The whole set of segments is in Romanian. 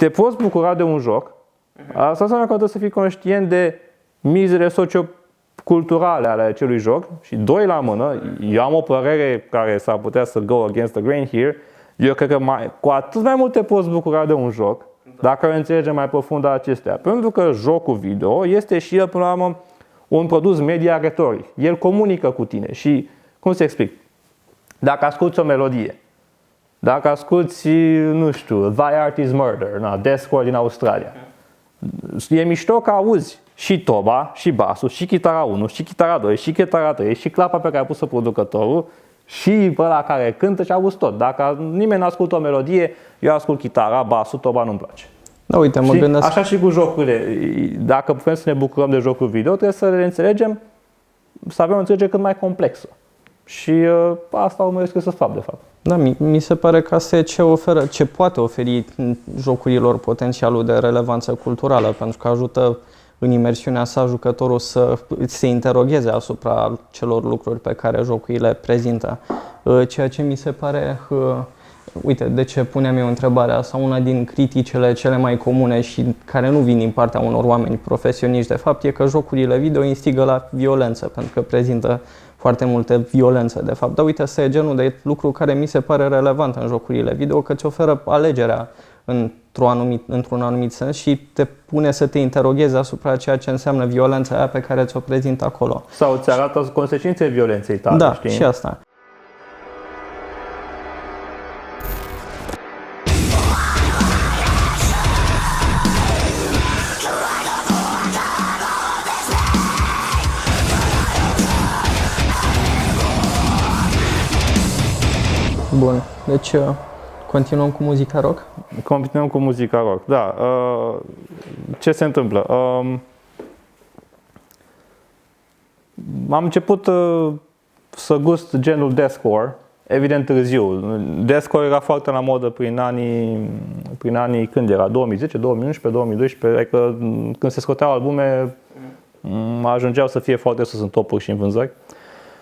te poți bucura de un joc, asta înseamnă că trebuie să fii conștient de mizele socioculturale ale acelui joc și doi la mână, eu am o părere care s-ar putea să go against the grain here, eu cred că cu atât mai mult te poți bucura de un joc, dacă înțelegem mai profund acestea. Pentru că jocul video este și el, până la urmă, un produs media retoric. El comunică cu tine și, cum să explic, dacă asculti o melodie, dacă asculti, nu știu, Thy Art is Murder, Deathcore din Australia, e mișto că auzi și toba, și basul, și chitara 1, și chitara 2, și chitara 3, și clapa pe care a pus-o producătorul, și pe ăla care cântă și auzi tot. Dacă nimeni nu ascultă o melodie, eu ascult chitara, basul, toba nu-mi place. Da, uite, mă gândesc... Așa și cu jocurile. Dacă putem să ne bucurăm de jocuri video, trebuie să le înțelegem, să avem o înțelegere cât mai complexă. Și asta urmăresc să fac, de fapt. Da, mi se pare că asta e ce poate oferi jocurilor potențialul de relevanță culturală, pentru că ajută în imersiunea sa jucătorul să se interogheze asupra celor lucruri pe care jocurile le prezintă. Ceea ce mi se pare, uite, de ce puneam eu întrebarea asta, una din criticile cele mai comune și care nu vin din partea unor oameni profesioniști, de fapt, e că jocurile video instigă la violență, pentru că prezintă foarte multe violență, de fapt. Dar uite, asta e genul de lucru care mi se pare relevant în jocurile video, că îți oferă alegerea într-un anumit sens și te pune să te interoghezi asupra ceea ce înseamnă violența aia pe care ți-o prezintă acolo. Sau îți arată consecințele violenței tale, da, știi? Și asta. Bun, deci continuăm cu muzica rock? Continuăm cu muzica rock, da. Ce se întâmplă? Am început să gust genul deathcore, evident târziu. Deathcore era foarte la modă prin anii când era? 2010, 2011, 2012, adică când se scoteau albume, ajungeau să fie foarte sus în topuri și în vânzări.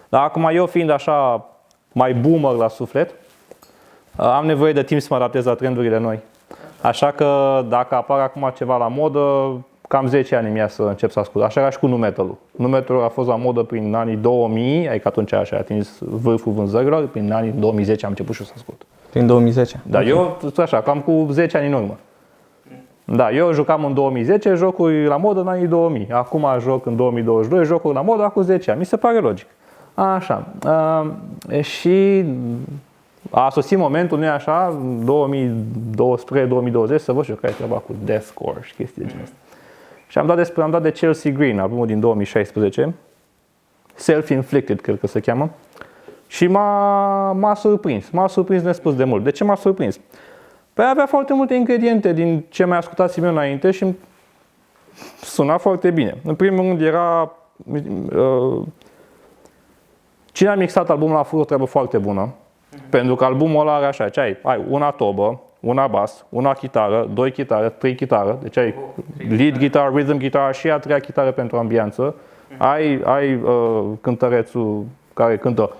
Dar acum eu fiind așa mai boomer la suflet, am nevoie de timp să mă adaptez la trendurile noi. Așa că dacă apare acum ceva la modă, cam 10 ani mi-a să încep să ascult. Așa era și cu nu metal-ul. Nu metal-ul a fost la modă prin anii 2000, adică atunci așa a atins vârful vânzărilor, prin anii 2010 am început și să ascult. Prin 2010? Da, okay. Eu așa, cam cu 10 ani în urmă. Da, eu jucam în 2010 jocuri la modă în anii 2000. Acum joc în 2022 jocuri la modă acum 10 ani. Mi se pare logic. Așa. Și a sosit momentul, nu-i așa, 2012-2020, să văd și eu care e treaba cu deathcore și chestii de genul ăsta. Și am dat de Chelsea Green, albumul din 2016, Self-Inflicted, cred că se cheamă, și m-a surprins. M-a surprins nespus de mult. De ce m-a surprins? Păi avea foarte multe ingrediente din ce mai ascultasem eu înainte și suna foarte bine. În primul rând era... Cine a mixat albumul a făcut o treabă foarte bună. Pentru că albumul ăla are așa, ce ai una tobă, una bas, una chitară, 2 chitară, 3 chitară, deci ai lead guitar, rhythm guitar și a treia chitară pentru ambianță. Ai cântărețul care cântă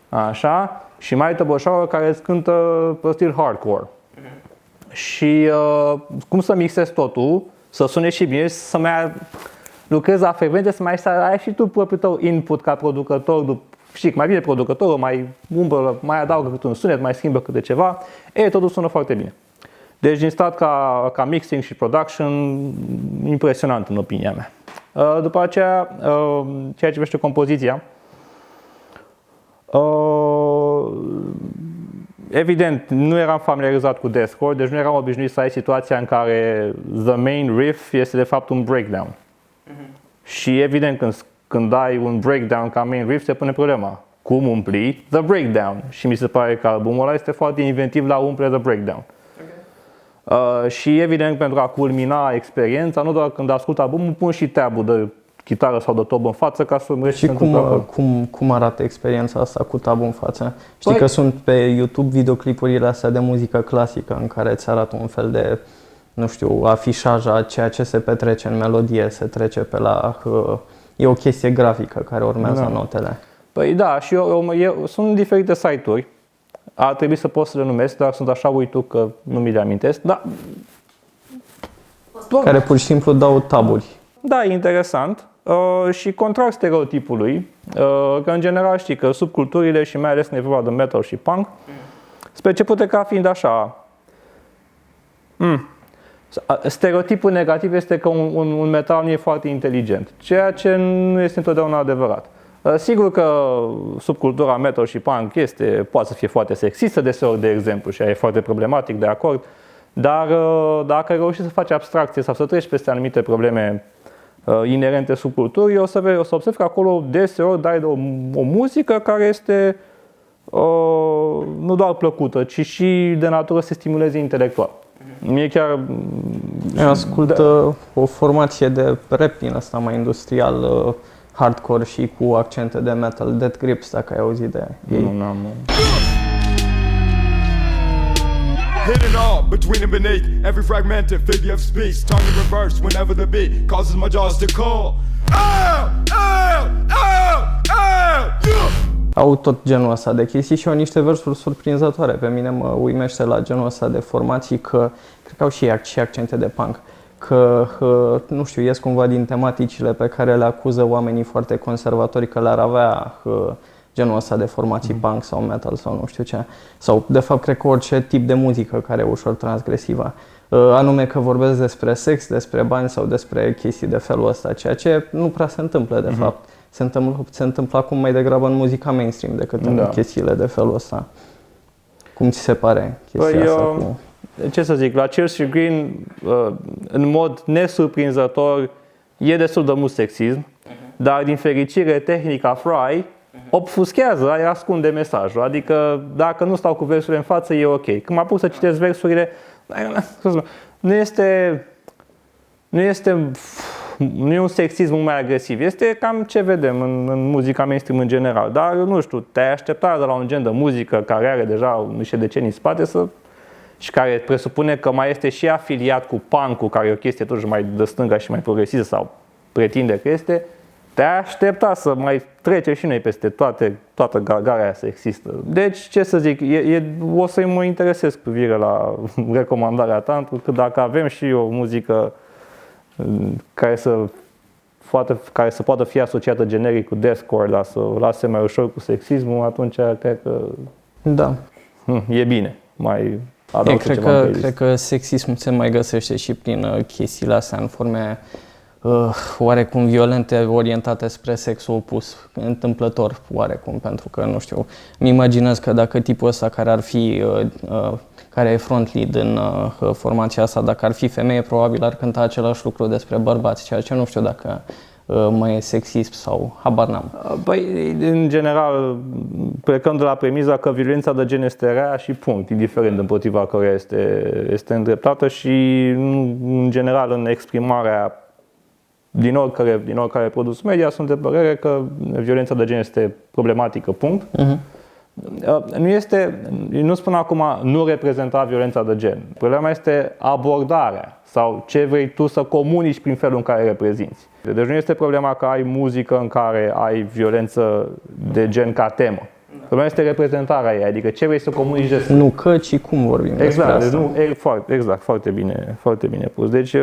așa și mai ai tăbășoară care îți cântă pe stil hardcore. Și cum să mixezi totul, să sune și bine, să mai lucrezi la frecvențe, să mai ai și tu propriul tău input ca producător. Și mai bine producătorul, mai umbră, mai adaugă câte un sunet, mai schimbă câte ceva, totul sună foarte bine. Deci din start ca mixing și production, impresionant în opinia mea. După aceea, ceea ce privește compoziția, evident, nu eram familiarizat cu deathcore, deci nu eram obișnuit să ai situația în care the main riff este de fapt un breakdown. Și evident, când ai un breakdown ca main riff, se pune problema. Cum umpli the breakdown? Și mi se pare că albumul ăla este foarte inventiv la umple the breakdown. Okay. Și evident, pentru a culmina experiența, nu doar când ascult albumul, pun și tab-ul de chitară sau de tobă în față ca să îmi Și cum arată experiența asta cu tab-ul în față? Știi că sunt pe YouTube videoclipurile astea de muzică clasică în care îți arată un fel de, nu știu, afișaj a ceea ce se petrece în melodie, se trece pe la... E o chestie grafică care urmează notele. Păi da, și eu sunt diferite site-uri ar trebui să pot să le numesc, dar sunt așa uitu că nu mi le amintesc. Da. Care pur și simplu dau taburi. Da, e interesant. Și contrar stereotipului, că în general știi că subculturile și mai ales când e vorba de metal și punk, sunt percepute ca fiind așa. Stereotipul negativ este că un metal nu e foarte inteligent, ceea ce nu este întotdeauna adevărat. Sigur că subcultura metal și punk poate să fie foarte sexistă deseori, de exemplu, și e foarte problematic, de acord, dar dacă reușești să faci abstracție sau să treci peste anumite probleme inerente subculturii, o să observi că acolo deseori dai de o muzică care este nu doar plăcută, ci și de natură să stimuleze intelectual. Mie chiar... Eu ascult o formație de rap din asta mai industrial, hardcore și cu accente de metal, Death Grips, dacă ai auzit de ei. Nu, n-am. Hidden all between and beneath every fragmented figure of speech, tongue in reverse whenever the beat causes my jaws to call. Au tot genul ăsta de chestii și au niște versuri surprinzătoare. Pe mine mă uimește la genul ăsta de formații că cred că au și accente de punk. Că, nu știu, ies cumva din tematicile pe care le acuză oamenii foarte conservatori că le-ar avea genul ăsta de formații punk sau metal sau nu știu ce. Sau, de fapt, cred că orice tip de muzică care e ușor transgresivă. Anume că vorbesc despre sex, despre bani sau despre chestii de felul ăsta, ceea ce nu prea se întâmplă, de fapt. Se întâmplă acum mai degrabă în muzica mainstream decât în chestiile de felul ăsta. Cum ți se pare chestia asta cu... Ce să zic, la Chelsea Green, în mod nesurprinzător, e destul de mult sexism, dar din fericire tehnica Fry obfuschează, aia ascunde mesajul. Adică dacă nu stau cu versurile în față, e ok. Când mă apuc să citesc versurile, nu e un sexism mult mai agresiv. Este cam ce vedem în muzica mainstream în general. Dar, nu știu, te-ai aștepta de la un gen de muzică care are deja niște decenii în spate și care presupune că mai este și afiliat cu punk-ul, care e o chestie totuși mai de stânga și mai progresistă sau pretinde că este, te-ai aștepta să mai trece și noi peste toată gargarea aia sexistă. Deci, ce să zic, o să mă interesez cu privire la recomandarea ta, pentru că dacă avem și o muzică care să poată fi asociată generic cu deathcore, dar să o lase mai ușor cu sexismul, atunci cred că da. E bine. Mai cred că sexismul se mai găsește și prin chestiile astea în forme oarecum violente, orientate spre sexul opus, întâmplător oarecum, pentru că, nu știu, îmi imaginez că dacă tipul ăsta care e front lead în formația asta, dacă ar fi femeie, probabil ar cânta același lucru despre bărbați, ceea ce nu știu dacă mai e sexism sau habar n-am. Păi, în general, plecând de la premiza că violența de gen este rea și punct, indiferent împotriva căreia este îndreptată și, în general, în exprimarea din oricare produs media, sunt de părere că violența de gen este problematică, punct. Nu spun acum nu reprezenta violența de gen. Problema este abordarea sau ce vrei tu să comunici prin felul în care reprezinți. Deci nu este problema că ai muzică în care ai violență de gen ca temă. Problema este reprezentarea ei, adică ce vrei să comunici despre. Nu că, ci cum vorbim despre asta. Exact, foarte bine pus. Deci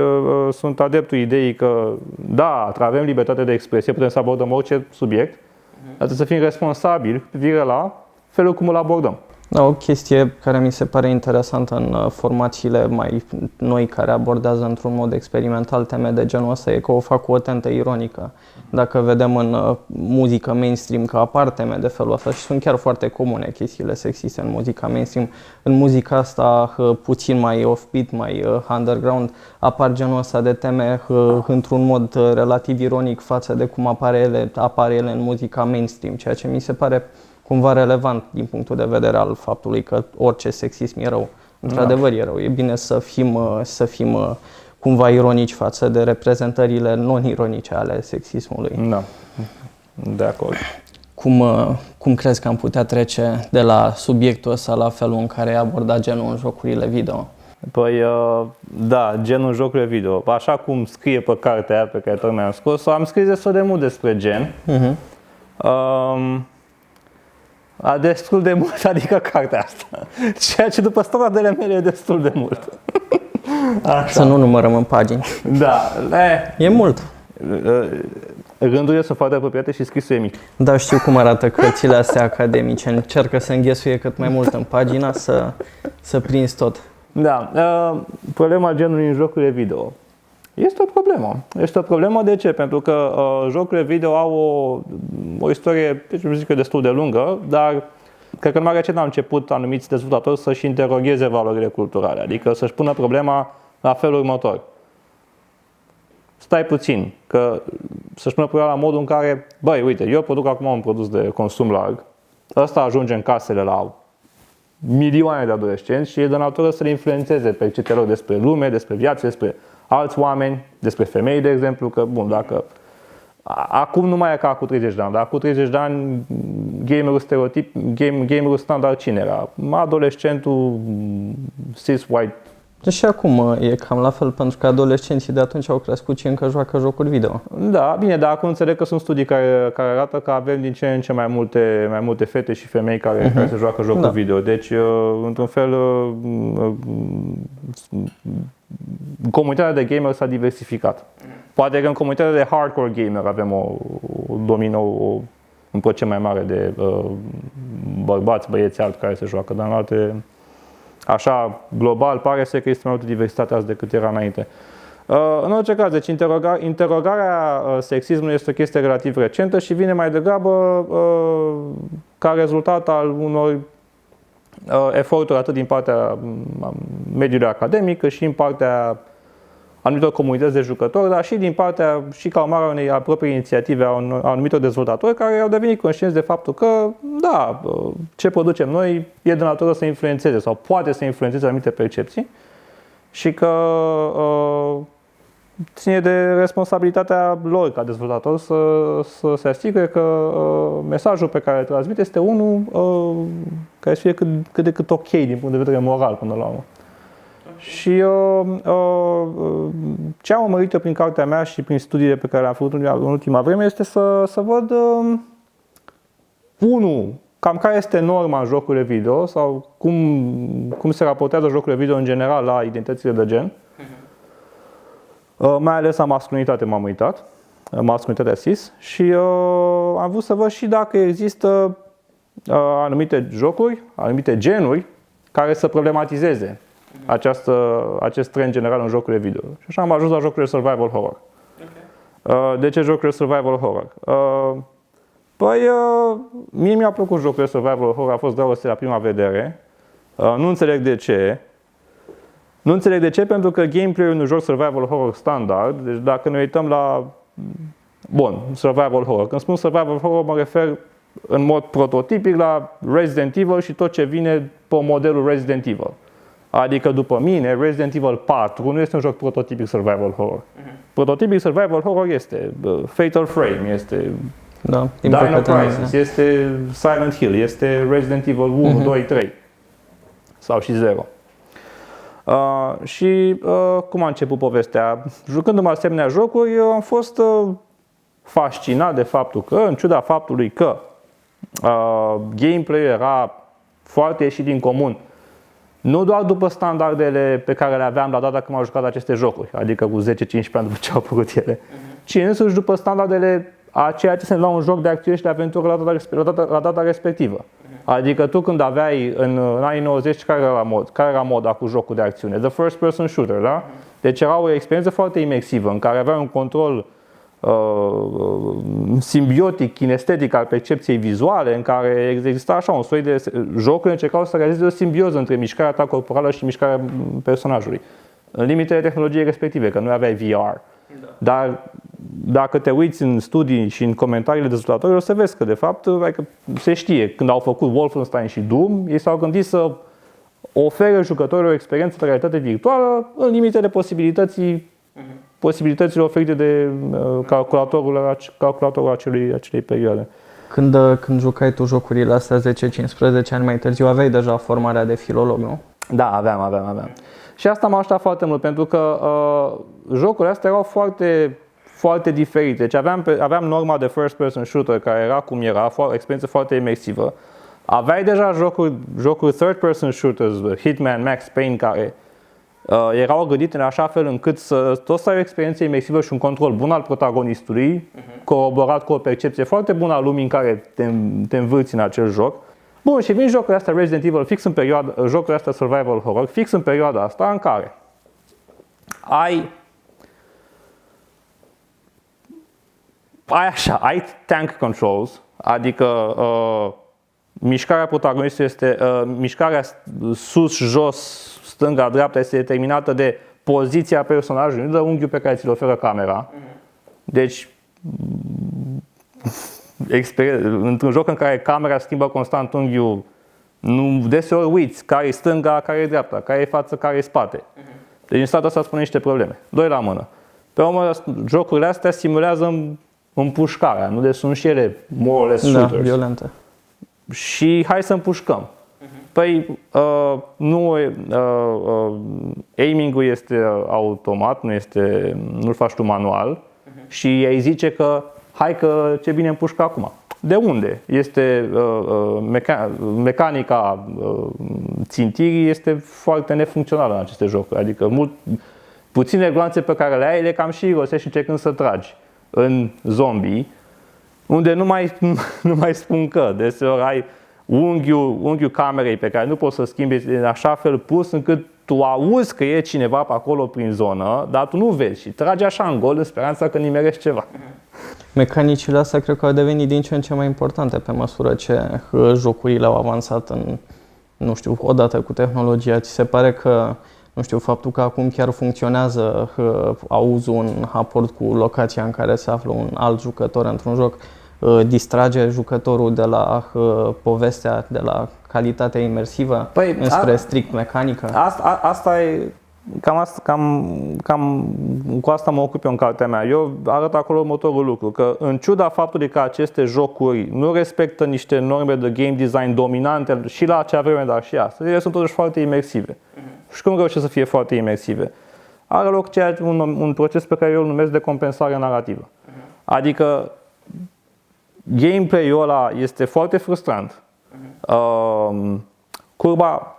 sunt adeptul ideii că da, avem libertate de expresie, putem să abordăm orice subiect, dar trebuie să fim responsabili cu privire la felul cum îl abordăm. Da, o chestie care mi se pare interesantă în formațiile mai noi care abordează într-un mod experimental teme de genul ăsta e că o fac cu o tentă ironică. Dacă vedem în muzică mainstream că apar teme de felul ăsta și sunt chiar foarte comune chestiile sexiste în muzica mainstream, în muzica asta puțin mai offbeat, mai underground, apar genul ăsta de teme într-un mod relativ ironic față de cum apar ele în muzica mainstream, ceea ce mi se pare cumva relevant din punctul de vedere al faptului că orice sexism e rău. Într-adevăr e rău. E bine să fim cumva ironici față de reprezentările non-ironice ale sexismului. Da, de acord. Cum crezi că am putea trece de la subiectul ăsta la felul în care e abordat genul în jocurile video? Păi, da, genul în jocurile video. Așa cum scrie pe cartea aia pe care tocmai am scos-o, am scris destul de mult despre gen. Destul de mult, adică cartea asta. Ceea ce după standardele mele e destul de mult. Așa. Să nu numărăm în pagini. Da, E mult. Rândurile sunt foarte apropiate și scrisul e mic. Da, știu cum arată cărțile astea academice. Încercă să înghesuie cât mai mult în pagina, să prinzi tot. Da, problema genului în jocurile video. Este o problemă. Este o problemă de ce? Pentru că jocurile video au o istorie, deci zic eu, destul de lungă, dar cred că mai recent au început anumiți dezvoltatori să-și interogheze valorile culturale, adică să-și pună problema la felul următor. Stai puțin, că să-și pună problema la modul în care, băi, uite, eu produc acum un produs de consum larg, ăsta ajunge în casele la milioane de adolescenți și e de natură să le influențeze percepția lor despre lume, despre viață, despre alți oameni, despre femei, de exemplu, că, bun, dacă acum nu mai e ca acum 30 de ani, dar acum 30 de ani gamerul standard cine era? Adolescentul cis-white. Și acum e cam la fel, pentru că adolescenții de atunci au crescut și încă joacă jocuri video. Da, bine, dar acum înțeleg că sunt studii care arată că avem din ce în ce mai multe fete și femei care se joacă jocuri video. Deci, într-un fel, comunitatea de gamer s-a diversificat. Poate că în comunitatea de hardcore gamer avem un procent mai mare de bărbați, băieți alți care se joacă, dar în alte, așa, global, pare să că este mai multă diversitate azi decât era înainte. În orice caz, deci interogarea sexismului este o chestie relativ recentă și vine mai degrabă ca rezultat al unor eforturi atât din partea mediului academic, cât și din partea anumitor comunități de jucători, dar și din partea, și ca urmare a unei proprii inițiative a anumitor dezvoltatori care au devenit conștienți de faptul că, da, ce producem noi e de natură să influențeze sau poate să influențeze anumite percepții și că ține de responsabilitatea lor ca dezvoltatori să se asigure că mesajul pe care îl transmite este unul care să fie cât de cât ok din punct de vedere moral până la urmă. Și ce am urmărit eu prin cartea mea și prin studiile pe care le-am făcut în ultima vreme este să văd, cam care este norma în jocurile video sau cum se raportează jocurile video în general la identitățile de gen. Mai ales la masculinitate m-am uitat, masculinitatea cis, și am vrut să văd și dacă există anumite jocuri, anumite genuri care să problematizeze acest trend general în jocurile video. Și așa am ajuns la jocurile survival horror. Okay. De ce jocurile survival horror? Mie mi-a plăcut jocurile survival horror, a fost dragoste la prima vedere. Nu înțeleg de ce. Nu înțeleg de ce, pentru că gameplay-ul unui joc survival horror standard, deci dacă ne uităm la, survival horror. Când spun survival horror mă refer în mod prototipic la Resident Evil și tot ce vine pe modelul Resident Evil. Adică după mine, Resident Evil 4 nu este un joc prototipic survival horror. Prototipic survival horror este Fatal Frame, este Dino Crisis, este Silent Hill, este Resident Evil 1, 2, 3 sau și 0. Cum a început povestea? Jucându-mă asemenea jocuri, eu am fost fascinat de faptul că, în ciuda faptului că gameplay era foarte ieșit din comun, nu doar după standardele pe care le aveam la data când am jucat aceste jocuri, adică cu 10-15 ani după ce au apărut ele, ci însuși după standardele a ceea ce se întâmplă un joc de acțiune și de aventură la data respectivă. Adică tu când aveai în anii 90, care era moda cu jocul de acțiune? The first person shooter, da? Deci era o experiență foarte imersivă în care aveai un control simbiotic, kinestetic al percepției vizuale, în care exista așa un soi de jocuri încercau să realizeze o simbioză între mișcarea ta corporală și mișcarea personajului. În limitele tehnologiei respective, că nu aveai VR. Dar dacă te uiți în studii și în comentariile dezvoltatorilor, o să vezi că de fapt adică se știe, când au făcut Wolfenstein și Doom, ei s-au gândit să ofere jucătorilor o experiență de realitate virtuală în limitele posibilitățile oferite de calculatorul acelei perioade. Când jucai tu jocurile astea 10-15 ani mai târziu, aveai deja formarea de filolog, nu? Da, aveam. Și asta m-a ajutat foarte mult, pentru că jocurile astea erau foarte, foarte diferite. Deci aveam norma de first person shooter, care era cum era, o experiență foarte imersivă. Aveai deja jocuri third-person shooters, Hitman, Max Payne, care erau gândite în așa fel încât să tot să ai o experiență imersivă și un control bun al protagonistului, coroborat cu o percepție foarte bună a lumii în care te învârți în acel joc. Bun, și vin jocurile astea Resident Evil fix în perioada, jocurile astea survival horror, fix în perioada asta în care ai tank controls, adică mișcarea protagonistului este, mișcarea sus-jos, stânga-dreapta este determinată de poziția personajului, nu de unghiul pe care ți-l oferă camera. Deci, într-un joc în care camera schimbă constant unghiul, nu deseori uiți care e stânga, care e dreapta, care e față, care e spate. Deci în statul ăsta spune niște probleme. Doi la mână. Pe urmă, jocurile astea simulează împușcarea, nu? Deci sunt și ele more or less shooters. Da, violente. Și hai să împușcăm. Păi, aiming-ul este automat, nu-l faci tu manual și ei zice că hai că ce bine împușcă acum. De unde? Este mecanica țintirii este foarte nefuncțională în aceste jocuri. Adică puține gloanțe pe care le ai, le cam și irosești încercând să tragi în zombie, unde nu mai spun că deseori ai unghiul camerei pe care nu poți să schimbi în așa fel pus încât tu auzi că e cineva pe acolo prin zonă, dar tu nu vezi și tragi așa în gol în speranța că nimerești ceva. Mecanicile astea cred că au devenit din ce în ce mai importante pe măsură ce jocurile au avansat odată cu tehnologia. Ți se pare că, faptul că acum chiar funcționează auzul în raport cu locația în care se află un alt jucător într-un joc, distrage jucătorul de la povestea, de la calitatea imersivă înspre strict mecanică? Asta e, cam cu asta mă ocup eu în cartea mea. Eu arăt acolo următorul lucru, că în ciuda faptului că aceste jocuri nu respectă niște norme de game design dominante și la acea vreme, dar și astăzi, ele sunt totuși foarte imersive. Și cum reușesc să fie foarte imersive? Are loc un proces pe care eu îl numesc de compensare narrativă. Adică gameplay-ul ăla este foarte frustrant. Curba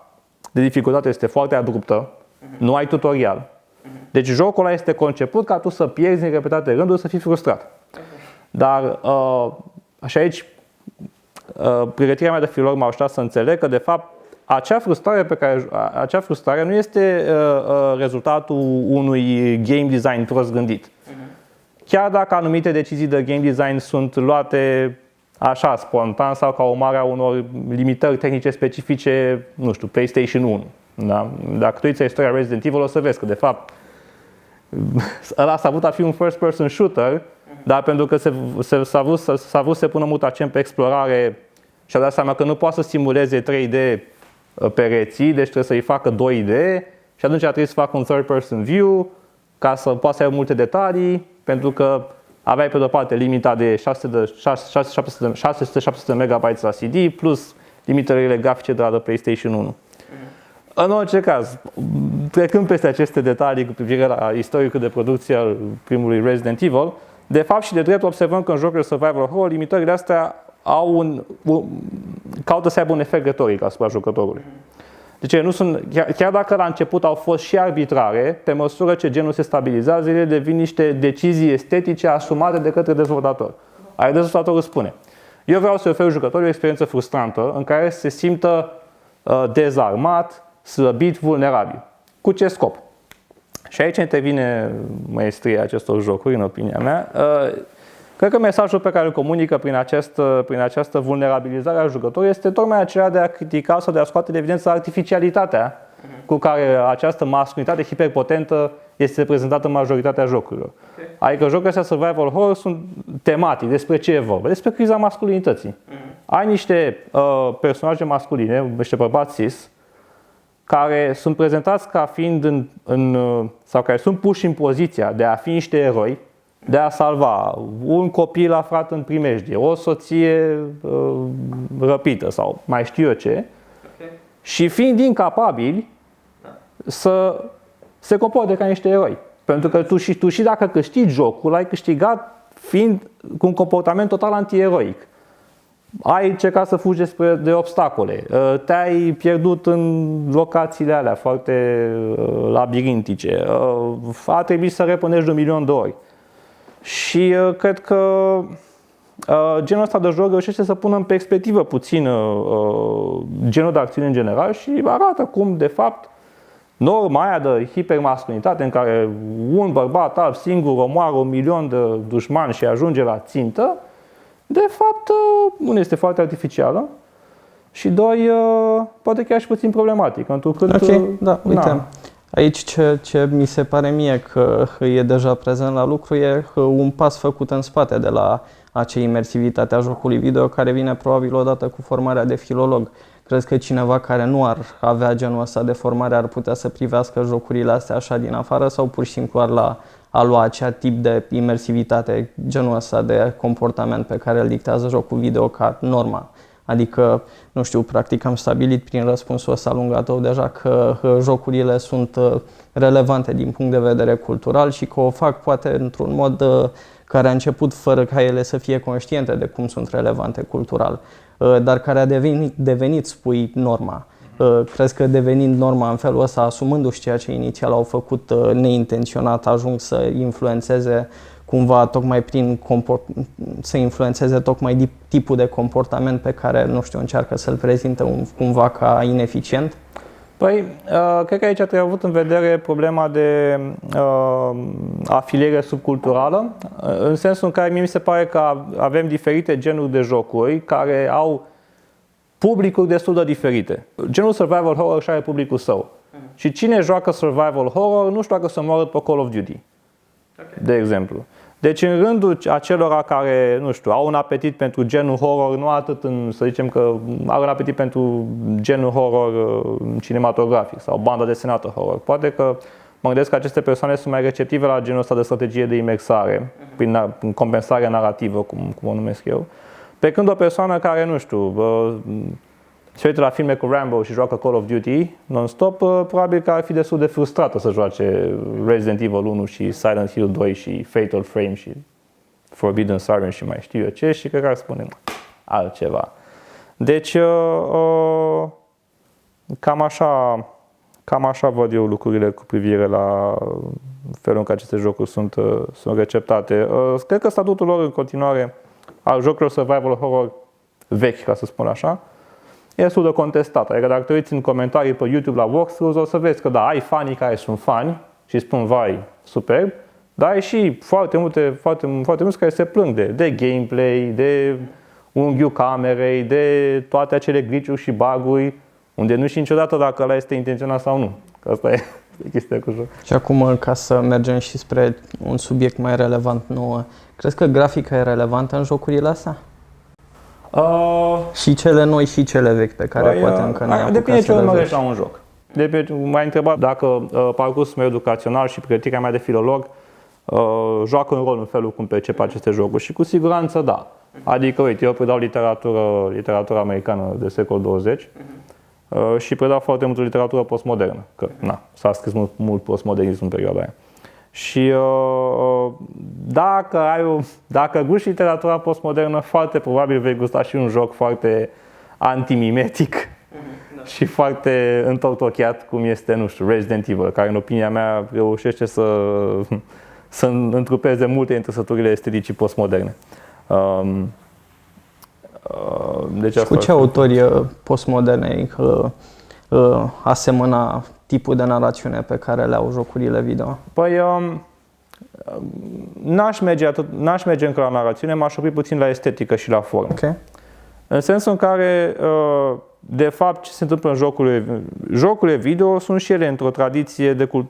de dificultate este foarte abruptă. Nu ai tutorial. Deci jocul ăla este conceput ca tu să pierzi în repetate rânduri, să fii frustrat. Dar și aici pregătirea mea de filolog m-a ajutat să înțeleg că de fapt acea frustrare nu este rezultatul unui game design prost gândit. Chiar dacă anumite decizii de game design sunt luate așa, spontan sau ca urmare a unor limitări tehnice specifice, PlayStation 1. Da? Dacă tu uiți la istoria Resident Evil, o să vezi că de fapt ăla s-a vrut a fi un first-person shooter, dar pentru că s-a vrut să pună mult accent pe explorare și a dat seama că nu poate să simuleze 3D pereții, deci trebuie să-i facă 2D și atunci a trebuit să facă un third-person view ca să poată să aibă multe detalii, pentru că aveai pe de-o parte limita de 600 MB la CD plus limitările grafice de la PlayStation 1. În orice caz, trecând peste aceste detalii cu privire la istoricul de producție al primului Resident Evil, de fapt și de drept observăm că în jocurile survival horror limitările astea caută să aibă un efect retoric asupra jucătorului. Deci chiar dacă la început au fost și arbitrare, pe măsură ce genul se stabilizează, ele devin niște decizii estetice asumate de către dezvoltator. Adică dezvoltatorul spune: eu vreau să ofer jucătorului o experiență frustrantă în care se simtă dezarmat, slăbit, vulnerabil. Cu ce scop? Și aici intervine maestria acestor jocuri, în opinia mea. Cred că mesajul pe care îl comunică prin această vulnerabilizare a jucătorului este tocmai acela de a critica sau de a scoate de evidență artificialitatea cu care această masculinitate hiperpotentă este prezentată în majoritatea jocurilor. Adică jocurile astea survival horror sunt tematic. Despre ce e vorba? Despre criza masculinității. Ai niște personaje masculine, niște bărbați cis, care sunt prezentați ca fiind sau care sunt puși în poziția de a fi niște eroi, de a salva un copil aflat în primejdie, o soție răpită sau mai știu eu ce, și fiind incapabili să se comporte ca niște eroi. Pentru că tu și dacă câștigi jocul, l-ai câștigat fiind cu un comportament total antieroic. ai încercat să fugi de obstacole, te-ai pierdut în locațiile alea foarte labirintice, a trebuit să repunești de 1.000.000 de ori. Și cred că genul ăsta de joc reușește să pună în perspectivă puțin genul de acțiune în general și arată cum, de fapt, norma aia de hipermasculinitate în care un bărbat alb singur omoară 1.000.000 de dușmani și ajunge la țintă, de fapt, unul este foarte artificială și doi, poate chiar și puțin problematic. Ok, da, uite. Aici ce mi se pare mie că e deja prezent la lucru e un pas făcut în spate de la acea imersivitate a jocului video care vine probabil odată cu formarea de filolog. Crezi că cineva care nu ar avea genul ăsta de formare ar putea să privească jocurile astea așa din afară sau pur și simplu a lua acea tip de imersivitate, genul ăsta de comportament pe care îl dictează jocul video ca norma? Adică, nu știu, practic am stabilit prin răspunsul ăsta lung al tău deja că jocurile sunt relevante din punct de vedere cultural și că o fac poate într-un mod care a început fără ca ele să fie conștiente de cum sunt relevante cultural, dar care a devenit, spui, norma. Crezi că devenind norma în felul ăsta, asumându-și ceea ce inițial au făcut neintenționat, ajung să influențeze cumva să influențeze tocmai tipul de comportament pe care, nu știu, încearcă să-l prezinte cumva ca ineficient? Păi, cred că aici trebuie avut în vedere problema de afiliere subculturală, în sensul în care mie mi se pare că avem diferite genuri de jocuri care au publicuri destul de diferite. Genul survival horror și are publicul său. Și cine joacă survival horror nu știu dacă se moară pe Call of Duty, de exemplu. Deci în rândul acelora care, nu știu, au un apetit pentru genul horror, nu atât să zicem că au un apetit pentru genul horror cinematografic sau banda desenată horror. Poate că mă gândesc că aceste persoane sunt mai receptive la genul ăsta de strategie de imersare, prin compensare narrativă, cum o numesc eu. Pe când o persoană care, nu știu, se uită la filme cu Rambo și joacă Call of Duty non-stop, probabil că ar fi destul de frustrată să joace Resident Evil 1 și Silent Hill 2 și Fatal Frame și Forbidden Siren și mai știu eu ce, și cred că ar spune altceva. Deci, cam așa văd eu lucrurile cu privire la felul în care aceste jocuri sunt receptate. Cred că statutul lor în continuare al jocurilor survival horror vechi, ca să spun așa, e destul de contestat. Adică dacă te uiți în comentarii pe YouTube la walkthroughs, o să vezi că da, ai fanii care sunt fani și spun vai, superb, dar ai și foarte mulți care se plâng de gameplay, de unghiul camerei, de toate acele glitch-uri și bug-uri, unde nu știi niciodată dacă ăla este intenționat sau nu. Că asta e chestia cu joc. Și acum, ca să mergem și spre un subiect mai relevant nou, crezi că grafica e relevantă în jocurile astea? Și cele noi și cele vechi pe care poate încă ne-am apucat. Depinde ce urmărești la un joc. M-ai întrebat dacă parcursul meu educațional și pregătirea mea de filolog joacă un rol în felul cum percep aceste jocuri și cu siguranță da. Adică, uite, eu predau literatura americană de secol 20 și predau foarte multă literatură postmodernă, că s-a scris mult postmodernism în perioada aia. Și dacă gusti literatura postmodernă, foarte probabil vei gusta și un joc foarte antimimetic și foarte întortocheat, cum este, nu știu, Resident Evil, care în opinia mea reușește să întrupeze multe dintre trăsăturile esteticii postmoderne. Deci și cu ce autori postmoderne asemăna tipul de narațiune pe care le au jocurile video? Păi, n-aș merge încă la narațiune, m-aș opri puțin la estetică și la formă. Okay. În sensul în care, de fapt, ce se întâmplă în jocurile video sunt și ele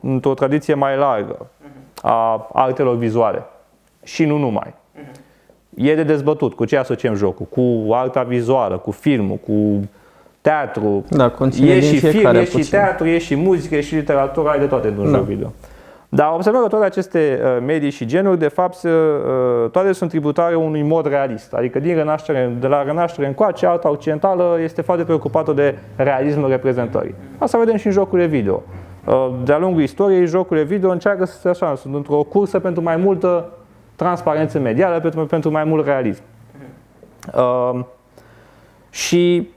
într-o tradiție mai largă a artelor vizuale. Și nu numai. E de dezbătut cu ce asociem jocul, cu arta vizuală, cu filmul, cu teatru. Da, e și film, e și teatru, e și muzică, e și literatură, ai de toate într-un joc video. Dar observăm că toate aceste medii și genuri, de fapt, toate sunt tributare unui mod realist. Adică de la Renaștere încoace, arta occidentală este foarte preocupată de realismul reprezentării. Asta vedem și în jocurile video. De-a lungul istoriei, jocurile video încearcă să așa, sunt într-o cursă pentru mai multă transparență medială, pentru mai mult realism. Și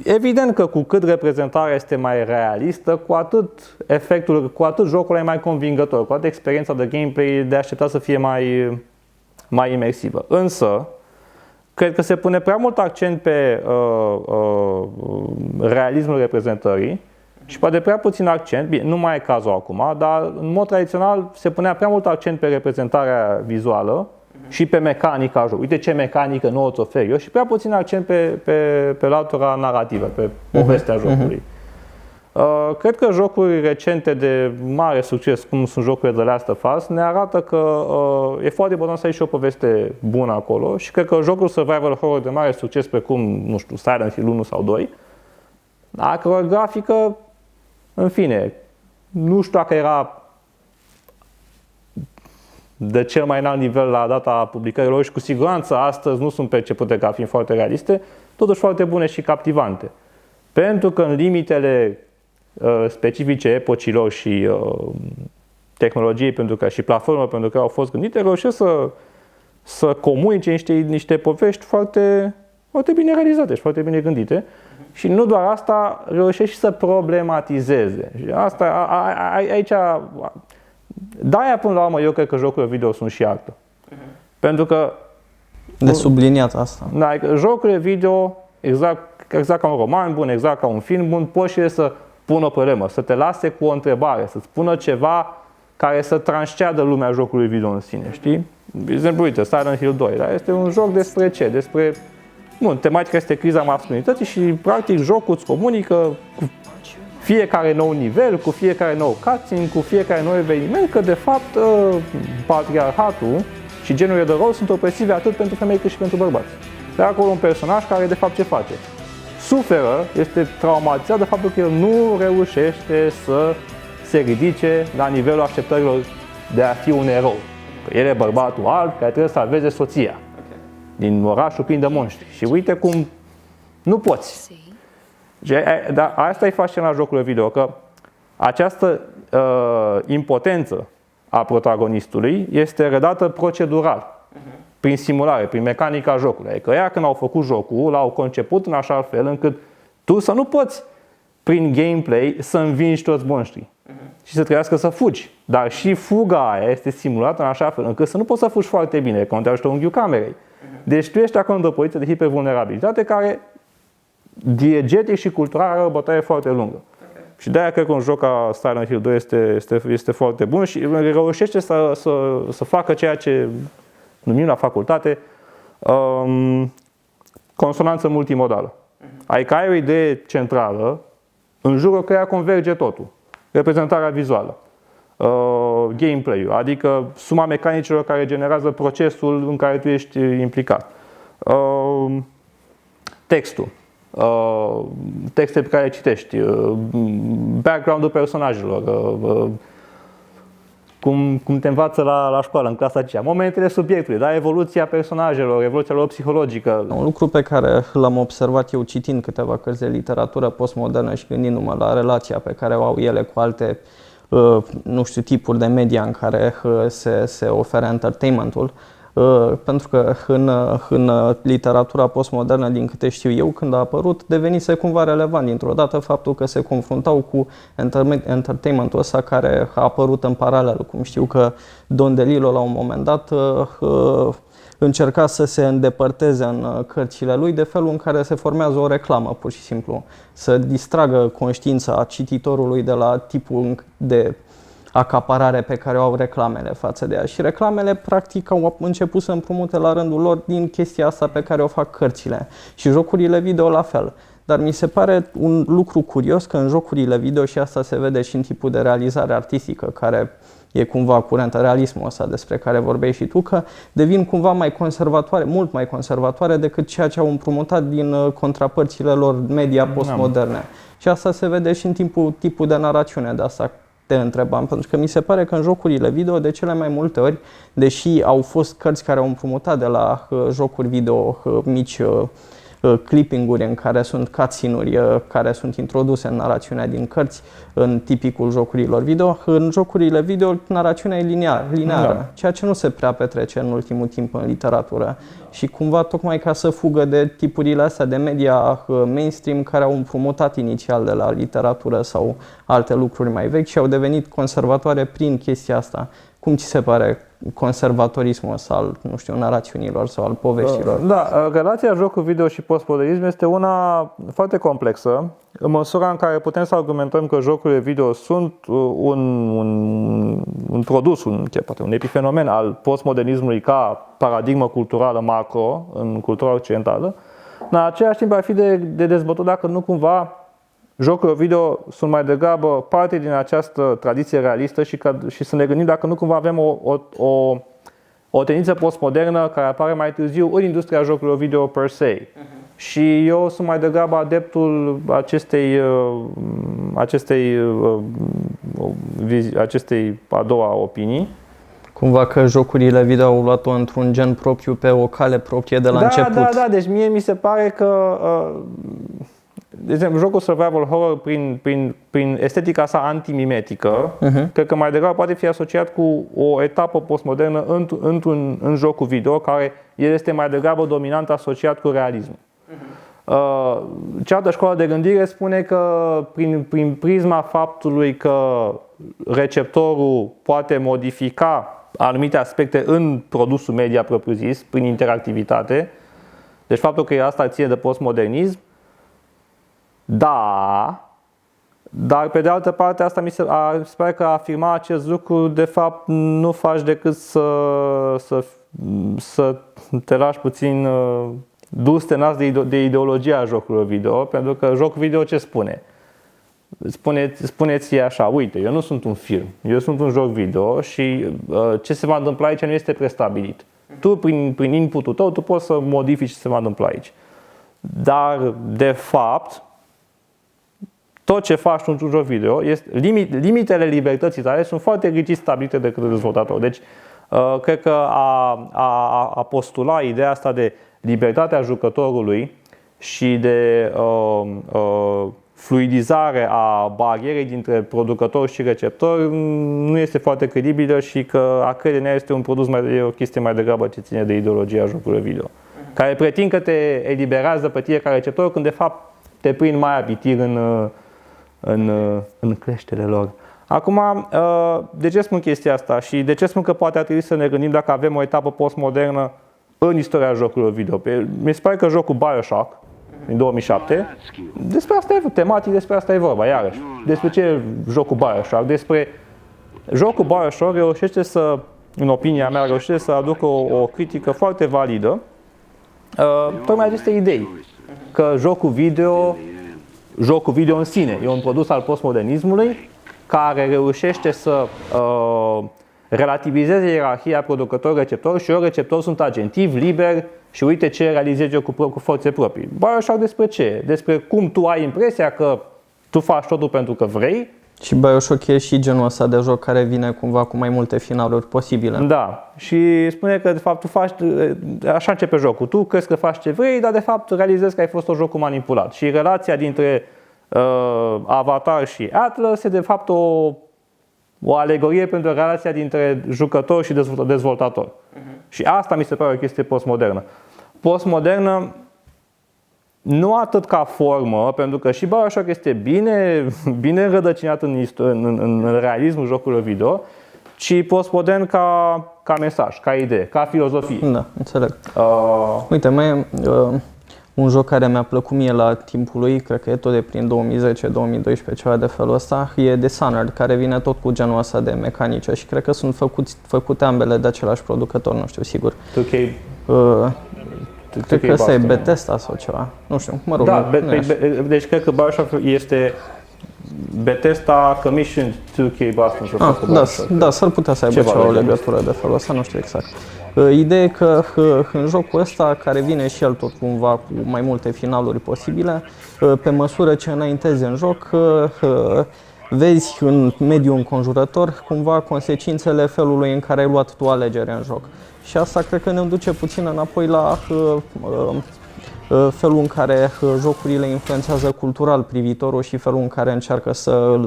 evident că cu cât reprezentarea este mai realistă, cu atât jocul e mai convingător, cu atât experiența de gameplay de așteptat să fie mai imersivă. Însă, cred că se pune prea mult accent pe realismul reprezentării și poate prea puțin accent, bine, nu mai e cazul acum, dar în mod tradițional se punea prea mult accent pe reprezentarea vizuală și pe mecanica jocului. Uite ce mecanică nouă îți ofer eu și prea puțin accent pe latura narrativă, pe povestea jocului. Cred că jocuri recente de mare succes, cum sunt jocurile de Last of Us, ne arată că e foarte important să ai și o poveste bună acolo și cred că jocul survival horror de mare succes, precum, nu știu, Silent Hill 1 sau 2, a căror grafică, în fine, nu știu dacă era de cel mai înalt nivel la data publicărilor și cu siguranță astăzi nu sunt percepute ca fiind foarte realiste, totuși foarte bune și captivante. Pentru că în limitele specifice epocilor și tehnologiei și platformelor pentru care au fost gândite, reușesc să comunice niște povești foarte, foarte bine realizate și foarte bine gândite. Și nu doar asta, reușesc și să problematizeze. Și asta, aici, de-aia până la urmă eu cred că jocurile video sunt și artă. Pentru că de subliniat asta. Da, jocurile video, exact ca un roman bun, exact ca un film bun, poți și să pună o problemă, să te lase cu o întrebare, să spună ceva care să transceadă lumea jocului video în sine, știi? De exemplu, uite, Silent Hill 2, da? Este un joc despre ce? Despre... Bun, tematica este criza masculinității și, practic, jocul îți comunică cu fiecare nou nivel, cu fiecare nou cutscene, cu fiecare nou eveniment, că, de fapt, patriarhatul și genurile de rol sunt opresive atât pentru femei cât și pentru bărbați. De acolo un personaj care, de fapt, ce face? Suferă, este traumatizat de faptul că el nu reușește să se ridice la nivelul așteptărilor de a fi un erou. Că el e bărbatul alb care trebuie să salveze soția din orașul plin de monștri. Și uite cum nu poți. Dar asta e fascinant la jocurile video, că această impotență a protagonistului este redată procedural, prin simulare, prin mecanica jocului. Adică ea, când au făcut jocul, l-au conceput în așa fel încât tu să nu poți, prin gameplay, să învingi toți monștrii și să trebuiască să fugi. Dar și fuga aia este simulată în așa fel încât să nu poți să fugi foarte bine, că nu te ajută unghiul camerei. Deci tu ești acolo într-o poziție de hipervulnerabilitate care, diegetic și cultural, are o bătaie foarte lungă. Și de-aia cred că un joc ca Silent Hill 2 este foarte bun și reușește să facă ceea ce numim la facultate consonanță multimodală. Adică ai o idee centrală în jurul căreia converge totul. Reprezentarea vizuală, gameplay-ul, adică suma mecanicilor care generează procesul în care tu ești implicat, textul, texte pe care le citești, background-ul personajelor, cum te învață la școală, în clasa aceea, momentele subiectului, da? Evoluția personajelor, evoluția lor psihologică. Un lucru pe care l-am observat eu citind câteva cărți de literatură postmodernă și gândindu-mă la relația pe care o au ele cu alte, nu știu, tipuri de media în care se oferă entertainmentul. Pentru că în literatura postmodernă, din câte știu eu, când a apărut, devenise cumva relevant dintr-o dată faptul că se confruntau cu entertainmentul ăsta care a apărut în paralel. Cum știu că Don DeLillo la un moment dat încerca să se îndepărteze în cărțile lui de felul în care se formează o reclamă, pur și simplu. Să distragă conștiința cititorului de la tipul de acaparare pe care o au reclamele față de ea. Și reclamele, practic, au început să împrumute la rândul lor din chestia asta pe care o fac cărțile. Și jocurile video la fel. Dar mi se pare un lucru curios că în jocurile video, și asta se vede și în tipul de realizare artistică, care e cumva curentă, realismul ăsta despre care vorbeai și tu, că devin cumva mai conservatoare, mult mai conservatoare decât ceea ce au împrumutat din contrapărțile lor media postmoderne. Și asta se vede și în tipul de narațiune, de asta te întrebam, pentru că mi se pare că în jocurile video, de cele mai multe ori, deși au fost cărți care au împrumutat de la jocuri video mici clipping-uri în care sunt cutscene-uri care sunt introduse în narațiunea din cărți, în tipicul jocurilor video. În jocurile video, narațiunea e lineară, ceea ce nu se prea petrece în ultimul timp în literatură. Și cumva, tocmai ca să fugă de tipurile astea de media mainstream care au împrumutat inițial de la literatură sau alte lucruri mai vechi și au devenit conservatoare prin chestia asta. Cum ți se pare conservatorismul ăsta al, nu știu, narațiunilor sau al poveștilor? Da, relația jocul video și postmodernism este una foarte complexă, în măsura în care putem să argumentăm că jocurile video sunt un produs, poate un epifenomen al postmodernismului ca paradigmă culturală macro în cultura occidentală. În același timp ar fi de dezbătut dacă nu cumva jocurile video sunt mai degrabă parte din această tradiție realistă și să ne gândim dacă nu cumva avem o tendință postmodernă care apare mai târziu în industria jocurilor video per se. Și eu sunt mai degrabă adeptul acestei a doua opinii. Cumva că jocurile video au luat-o într-un gen propriu, pe o cale proprie de la început. Da, deci mie mi se pare că de exemplu, jocul survival horror prin estetica sa antimimetică, cred că mai degrabă poate fi asociat cu o etapă postmodernă în jocul video, care el este mai degrabă dominant asociat cu realismul. Cealaltă școală de gândire spune că prin prisma faptului că receptorul poate modifica anumite aspecte în produsul media propriu-zis, prin interactivitate, deci faptul că asta ține de postmodernism, da, dar pe de altă parte asta mi se pare că a afirma acest lucru de fapt nu faci decât să te lași puțin dus tenați de ideologia jocurilor video, pentru că jocul video ce spune? Spuneți așa, uite, eu nu sunt un film, eu sunt un joc video și ce se va întâmpla aici nu este prestabilit. Tu prin inputul tău tu poți să modifici ce se va întâmpla aici. Dar de fapt tot ce faci într-un joc video, limitele libertății tale sunt foarte rigid stabilite de către dezvoltator. Deci, cred că a postula ideea asta de libertatea jucătorului și de fluidizare a barierei dintre producător și receptor nu este foarte credibilă și că a crede în ea este o chestie mai degrabă ce ține de ideologia jocurilor video, care pretind că te eliberează pe tine ca receptor, când de fapt te prind mai abitir în creșterile lor. Acum, de ce spun chestia asta și de ce spun că poate ar trebui să ne gândim dacă avem o etapă postmodernă în istoria jocurilor video? Mi se pare că jocul BioShock din 2007, despre asta e vorba, iarăși. Despre ce e jocul BioShock? Despre jocul BioShock reușește să, în opinia mea, reușește să aducă o critică foarte validă tocmai aceste idei. Că jocul video în sine e un produs al postmodernismului care reușește să relativizeze ierarhia producător-receptor și eu, receptor, sunt agentiv, liber și uite ce realizez eu cu forțe proprii. BioShock despre ce? Despre cum tu ai impresia că tu faci totul pentru că vrei. Și BioShock e și genul ăsta de joc care vine cumva cu mai multe finaluri posibile. Da, și spune că de fapt tu faci, așa începe jocul, tu crezi că faci ce vrei, dar de fapt realizezi că ai fost un joc manipulat. Și relația dintre Avatar și Atlas e de fapt o alegorie pentru relația dintre jucător și dezvoltator. Și asta mi se pare o chestie postmodernă. Postmodernă nu atât ca formă, pentru că și BioShock este bine înrădăcinat în realismul jocurilor video, ci postmodern ca mesaj, ca idee, ca filozofie. Da, înțeleg. Uite, mai e un joc care mi-a plăcut mie la timpul lui, cred că e tot de prin 2010-2012, ceva de felul ăsta, e Dishonored, care vine tot cu genul ăsta de mecanice și cred că sunt făcute ambele de același producător, nu știu sigur. Cred că ăsta e Bethesda sau ceva, nu știu, mă rog. Da, deci cred că BioShock este Bethesda commissioned 2K Boston. Da, s-ar putea să aibă ceva o legătură de felul ăsta, nu știu exact. Ideea e că în jocul ăsta, care vine și el tot cumva cu mai multe finaluri posibile, pe măsură ce înaintezi în joc, vezi în mediul înconjurător cumva consecințele felului în care ai luat tu alegere în joc. Și asta cred că ne duce puțin înapoi la felul în care jocurile influențează cultural privitorul și felul în care încearcă să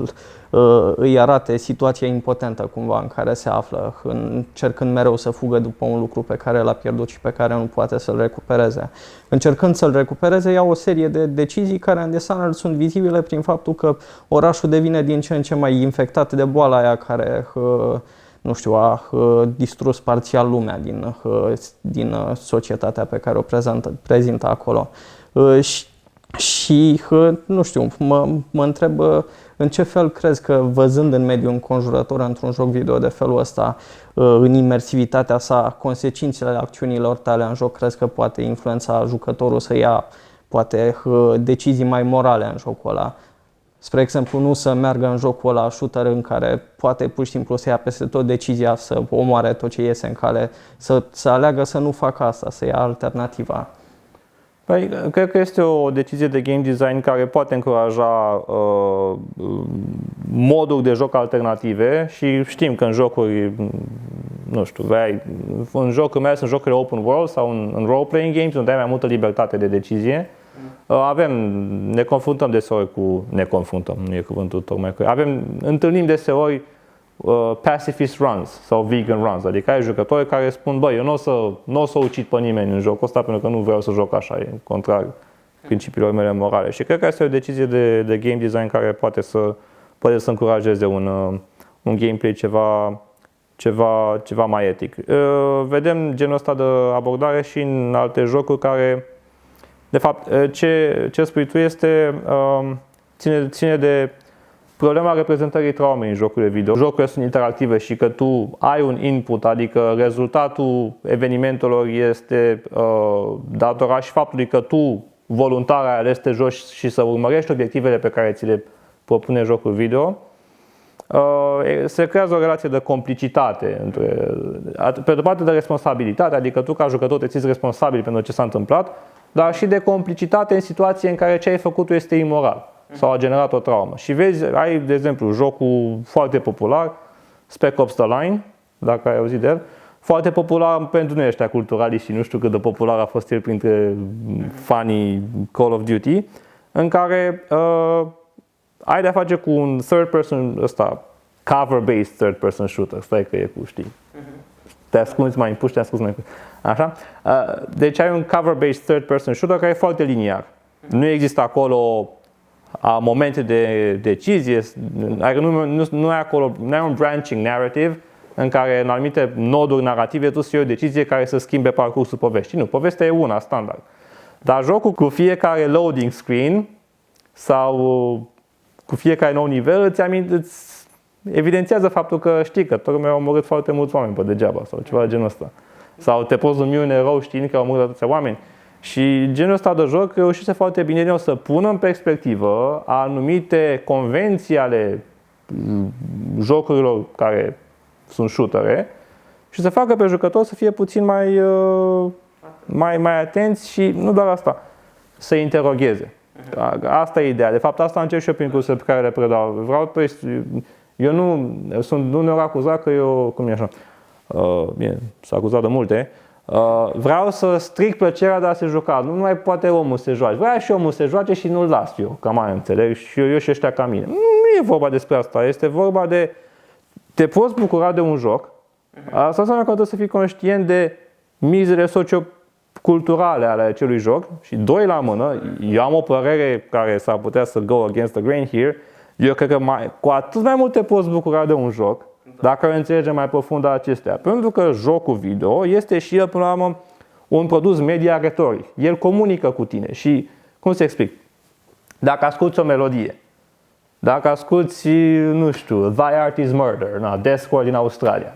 îi arate situația impotentă cumva în care se află, încercând mereu să fugă după un lucru pe care l-a pierdut și pe care nu poate să-l recupereze. Încercând să-l recupereze, ia o serie de decizii care în Dishonored sunt vizibile prin faptul că orașul devine din ce în ce mai infectat de boala aia care nu știu, a distrus parțial lumea din societatea pe care o prezintă acolo. Și nu știu, mă întreb în ce fel crezi că, văzând în mediul înconjurător într-un joc video de felul ăsta, în imersivitatea sa, consecințele acțiunilor tale în joc, crezi că poate influența jucătorul să ia poate decizii mai morale în jocul ăla? Spre exemplu, nu să meargă în jocul ăla shooter în care poate pur și simplu să ia peste tot decizia să omoare tot ce iese în cale, să aleagă să nu facă asta, să ia alternativa. Păi, cred că este o decizie de game design care poate încuraja moduri de joc alternative și știm că în jocuri, nu știu, în jocuri, mai ales în jocurile open world sau în role-playing games, unde ai mai multă libertate de decizie, ne confruntăm deseori nu e cuvântul tocmai întâlnim deseori pacifist runs sau vegan runs, adică ai jucători care spun, băi, eu nu o să ucid pe nimeni în jocul ăsta pentru că nu vreau să joc așa, e contrar principiilor mele morale. Și cred că asta e o decizie de game design care poate să încurajeze un gameplay ceva mai etic. Vedem genul ăsta de abordare și în alte jocuri care, de fapt, ce spui tu ține de problema reprezentării traumei în jocurile video. Jocurile sunt interactive și că tu ai un input, adică rezultatul evenimentelor este datorat și faptului că tu voluntar ai ales să te joci și să urmărești obiectivele pe care ți le propune jocul video. Se creează o relație de complicitate pe de o parte de responsabilitate, adică tu ca jucător te ții responsabil pentru ce s-a întâmplat, dar și de complicitate în situație în care ce ai făcut este imoral sau a generat o traumă. Și vezi, ai, de exemplu, jocul foarte popular, Spec Ops The Line, dacă ai auzit de el, foarte popular pentru noi ăștia culturaliști și nu știu cât de popular a fost el printre fanii Call of Duty, în care ai de-a face cu un third person ăsta, cover-based third person shooter, stai că e cu, știi, te ascunzi mai împuși, te ascunzi mai împuși. Așa? Deci ai un cover-based third person shooter care e foarte liniar. Nu există acolo momente de decizie, nu ai acolo, nu ai un branching narrative în care în anumite noduri narrative tu să iei o decizie care să schimbe parcursul poveștii. Nu, povestea e una, standard. Dar jocul cu fiecare loading screen sau cu fiecare nou nivel îți evidențiază faptul că știi că tocmai au omorât foarte mulți oameni pe degeaba sau ceva de genul ăsta. Sau te poți numi un erou știind că au omorât atâția oameni. Și genul ăsta de joc reușește foarte bine să pună în perspectivă anumite convenții ale jocurilor care sunt shootere și să facă pe jucători să fie puțin mai atenți și nu doar asta, să interogheze. Asta e ideea. De fapt, asta încerc și eu prin cursurile pe care le predau. Eu nu sunt uneori acuzat că eu, cum e așa, bine, s-a acuzat de multe, vreau să stric plăcerea de a se juca. Nu mai poate omul să se joace. Vrea și omul să se joace și nu-l las eu, ca mai înțeleg, și eu și ăștia ca mine. Nu e vorba despre asta, este vorba de te poți bucura de un joc. Asta înseamnă că trebuie să fii conștient de mizele socioculturale ale acelui joc și doi la mână, eu am o părere care s-ar putea să go against the grain here. Eu cred că cu atât mai mult te poți bucura de un joc dacă înțelegem mai profund acestea. Pentru că jocul video este și el, până la urmă, un produs media retoric. El comunică cu tine și, cum să explic, dacă asculti o melodie, dacă asculti, nu știu, Thy Art Is Murder, Deathcore din Australia,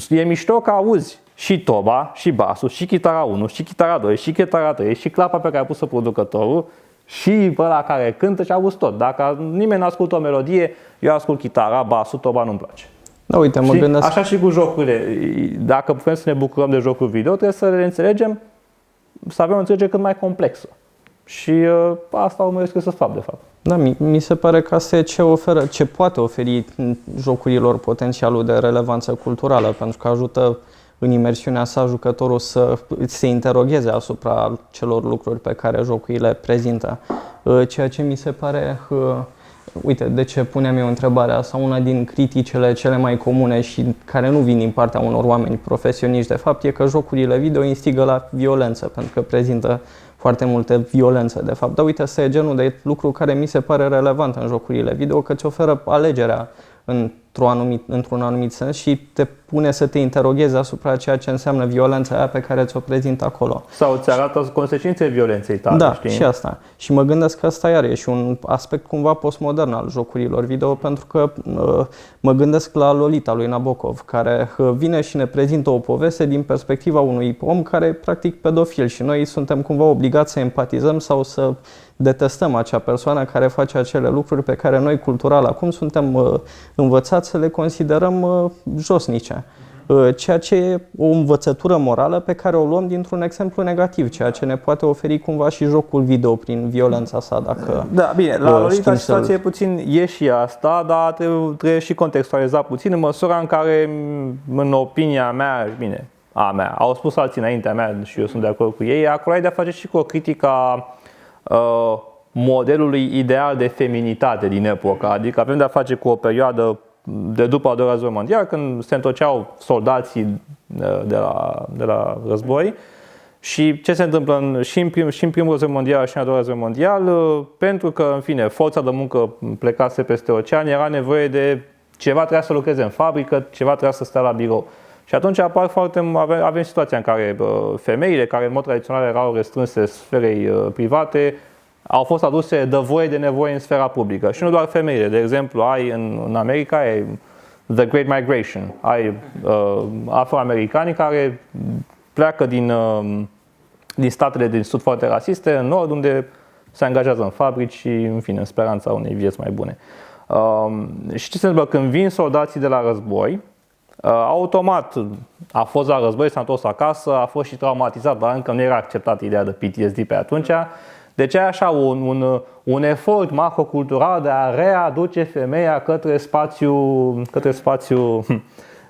e mișto că auzi și toba, și basul, și chitara 1, și chitara 2, și chitara 3, și clapa pe care a pus-o producătorul, și pe ăla care cântă și auzi tot. Dacă nimeni nu ascultă o melodie, eu ascult chitara, basul, toba nu-mi place. Da, uite, mă gândesc... Așa și cu jocurile. Dacă putem să ne bucurăm de jocuri video, trebuie să le înțelegem, să avem o înțelegere cât mai complexă. Și asta urmăresc eu să fac, de fapt. Da, mi se pare că asta e ce poate oferi jocurilor potențialul de relevanță culturală, pentru că ajută în imersiunea sa jucătorul să se interogheze asupra celor lucruri pe care jocurile prezintă. Ceea ce mi se pare, uite, de ce puneam eu întrebarea asta, una din criticile cele mai comune și care nu vin din partea unor oameni profesioniști de fapt, e că jocurile video instigă la violență, pentru că prezintă foarte multe violență de fapt. Dar uite, asta e genul de lucru care mi se pare relevant în jocurile video, că îți oferă alegerea într-un anumit sens și te pune să te interoghezi asupra ceea ce înseamnă violența aia pe care ți-o prezintă acolo. Sau îți arată consecințele violenței tale, da, știi? și asta. Și mă gândesc că asta iar e și un aspect cumva postmodern al jocurilor video, pentru că mă gândesc la Lolita lui Nabokov, care vine și ne prezintă o poveste din perspectiva unui om care e practic pedofil și noi suntem cumva obligați să empatizăm sau să detestăm acea persoană care face acele lucruri pe care noi cultural acum suntem învățați să le considerăm josnice. Ceea ce e o învățătură morală pe care o luăm dintr-un exemplu negativ, ceea ce ne poate oferi cumva și jocul video prin violența sa. Dacă da, bine, la Lolita situație puțin e și asta, dar trebuie și contextualiza puțin în măsura în care, în opinia mea, bine, au spus alții înaintea mea și eu sunt de acord cu ei, acolo ai de-a face și cu o critică a modelului ideal de feminitate din epoca, adică avem de-a face cu o perioadă de după al doilea război mondial, când se întorceau soldații de la război și ce se întâmplă și în primul război mondial și în al doilea război mondial, pentru că, în fine, forța de muncă plecase peste ocean, era nevoie de ceva, trebuia să lucreze în fabrică, ceva trebuia să stea la birou. Și atunci avem situația în care femeile, care în mod tradițional erau restrânse sferei private, au fost aduse de voie de nevoie în sfera publică. Și nu doar femeile. De exemplu, ai în America ai The Great Migration. Ai afroamericanii care pleacă din statele din sud foarte rasiste în nord, unde se angajează în fabrici și, în fine, în speranța unei vieți mai bune. Și ce se întâmplă? Când vin soldații de la război, automat a fost la război, s-a întors acasă, a fost și traumatizat, dar încă nu era acceptată ideea de PTSD pe atunci. Deci e așa un efort macrocultural de a readuce femeia către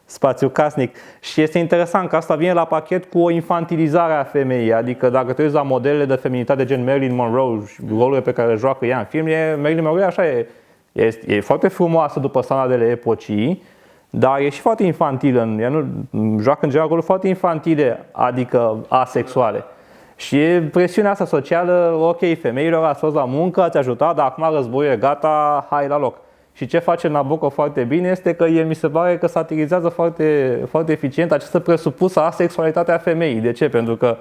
spațiu casnic. Și este interesant că asta vine la pachet cu o infantilizare a femeii. Adică dacă te uiți la modelele de feminitate gen Marilyn Monroe și rolurile pe care le joacă ea în film, Marilyn Monroe așa e foarte frumoasă după standardele epocii, dar e și foarte infantilă. Ea nu joacă în general roluri foarte infantile, adică asexuale. Și presiunea asta socială, ok, femeilor ați fost la muncă, ați ajutat, dar acum războiul e gata, hai la loc. Și ce face Nabokov foarte bine este că el mi se pare că satirizează foarte, foarte eficient această presupusă asexualitate a femeii. De ce? Pentru că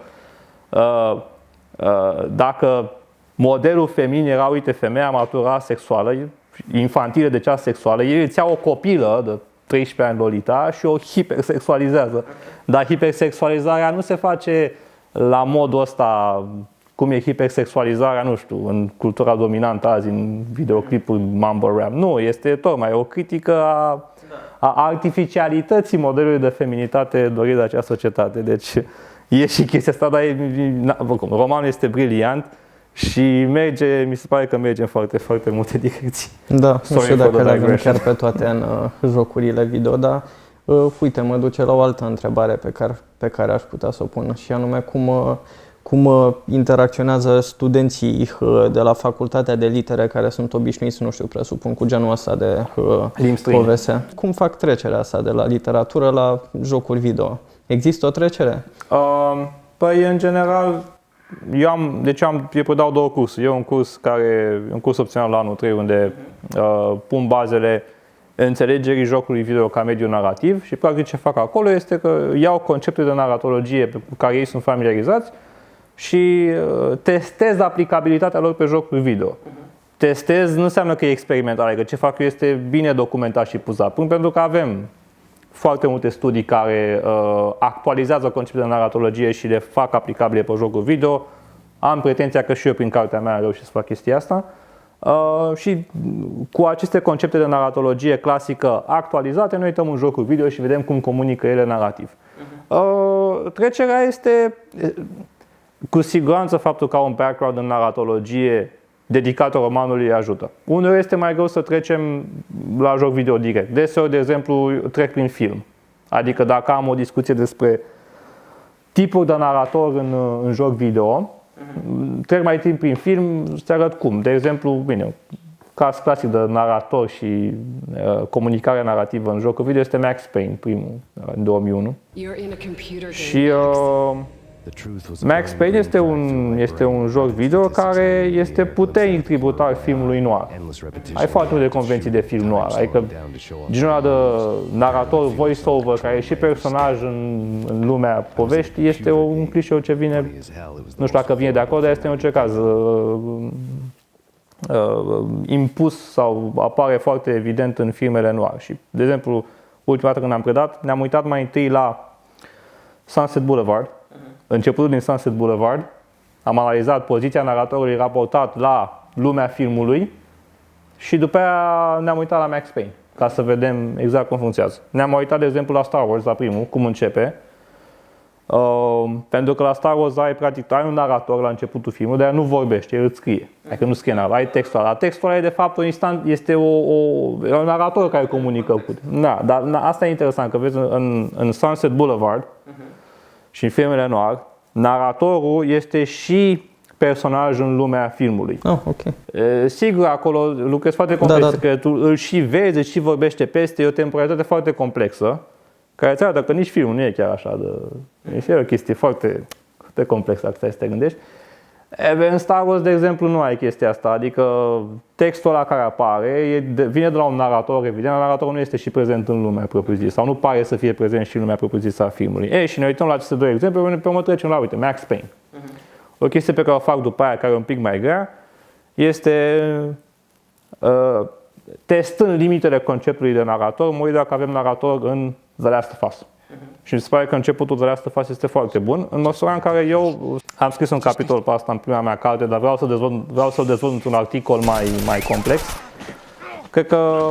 dacă modelul feminin era, uite, femeia matură asexuală, infantilă de cea sexuală, el îți ia o copilă de 13 ani Lolita și o hipersexualizează. Dar hipersexualizarea nu se face la modul ăsta, cum e hipersexualizarea, nu știu, în cultura dominantă azi, în videoclipul mumble rap. Nu, este tocmai o critică a artificialității modelului de feminitate dorit de acea societate. Deci e și chestia asta, dar romanul este briliant și mi se pare că merge în foarte, foarte multe direcții. Da, nu știu dacă le avem chiar pe toate în jocurile video, dar uite, mă duce la o altă întrebare pe care aș putea să o pun, și anume cum interacționează studenții de la facultatea de litere care sunt obișnuiți, nu știu, presupun, cu genul ăsta de poveste. Cum fac trecerea asta de la literatură la jocuri video? Există o trecere? Păi, în general, eu predau două cursuri. Eu un curs opțional la anul 3 unde pun bazele înțelegerii jocului video ca mediu narrativ și practic ce fac acolo este că iau concepte de naratologie cu care ei sunt familiarizați și testez aplicabilitatea lor pe jocul video. Testez nu înseamnă că e experimental, adică ce fac eu este bine documentat și pus la punct, pentru că avem foarte multe studii care actualizează conceptele de naratologie și le fac aplicabile pe jocul video. Am pretenția că și eu prin cartea mea am reușit să fac chestia asta. Și cu aceste concepte de naratologie clasică actualizate, noi uităm un jocul video și vedem cum comunică ele narrativ. Trecerea este cu siguranță faptul că au un background în naratologie dedicat romanului ajută. Uneori este mai greu să trecem la joc video direct. Deseori, de exemplu, trec prin film. Adică dacă am o discuție despre tipuri de narator în joc video, trec mai timp prin film, să arăt cum. De exemplu, bine, caz clasic de narator și comunicare narrativă în jocul video este Max Payne, primul, în 2001. Și Max Payne este un joc video care este puternic tributar filmului noir. Ai foarte multe convenții de film noir, adică genul ăla de narator voice-over care e și personaj în lumea poveștii este un clișeu ce vine, nu știu dacă vine de acolo, dar este în orice caz impus sau apare foarte evident în filmele noir. Și, de exemplu, ultima dată când am predat, ne-am uitat mai întâi la Sunset Boulevard. Începutul din Sunset Boulevard, am analizat poziția naratorului raportat la lumea filmului și după aia ne-am uitat la Max Payne, ca să vedem exact cum funcționează. Ne-am uitat, de exemplu, la Star Wars, la primul, cum începe. Pentru că la Star Wars ai un narator la începutul filmului, dar nu vorbește, el îți scrie. Adică nu scrie nada, ai textul ăla. Textul ăla e de fapt este un narator care comunică cu tine. Da, dar asta e interesant, că vezi în Sunset Boulevard și în filmele noir, naratorul este și personaj în lumea filmului. Ok. Sigur, acolo lucrezi foarte complex, că tu îl și vezi, îl și vorbește peste, e o temporalitate foarte complexă, care îți arată că nici filmul nu e chiar așa e o chestie foarte complexă, dacă stai să te gândești. În Star Wars, de exemplu, nu ai chestia asta, adică textul ăla care apare vine de la un narator, evident, naratorul nu este și prezent în lumea propriu-zisă, sau nu pare să fie prezent și în lumea propriu-zisă a filmului. Și ne uităm la aceste două exemple, pe urmă trecem la, uite, Max Payne. O chestie pe care o fac după aia, care e un pic mai grea, este testând limitele conceptului de narator, mă uit dacă avem narator în The Last of Us. Și mi se pare că începutul The Last of Us este foarte bun, în măsura în care eu am scris un capitol pe asta în prima mea carte, dar vreau să-l dezvolt într-un articol mai complex. Cred că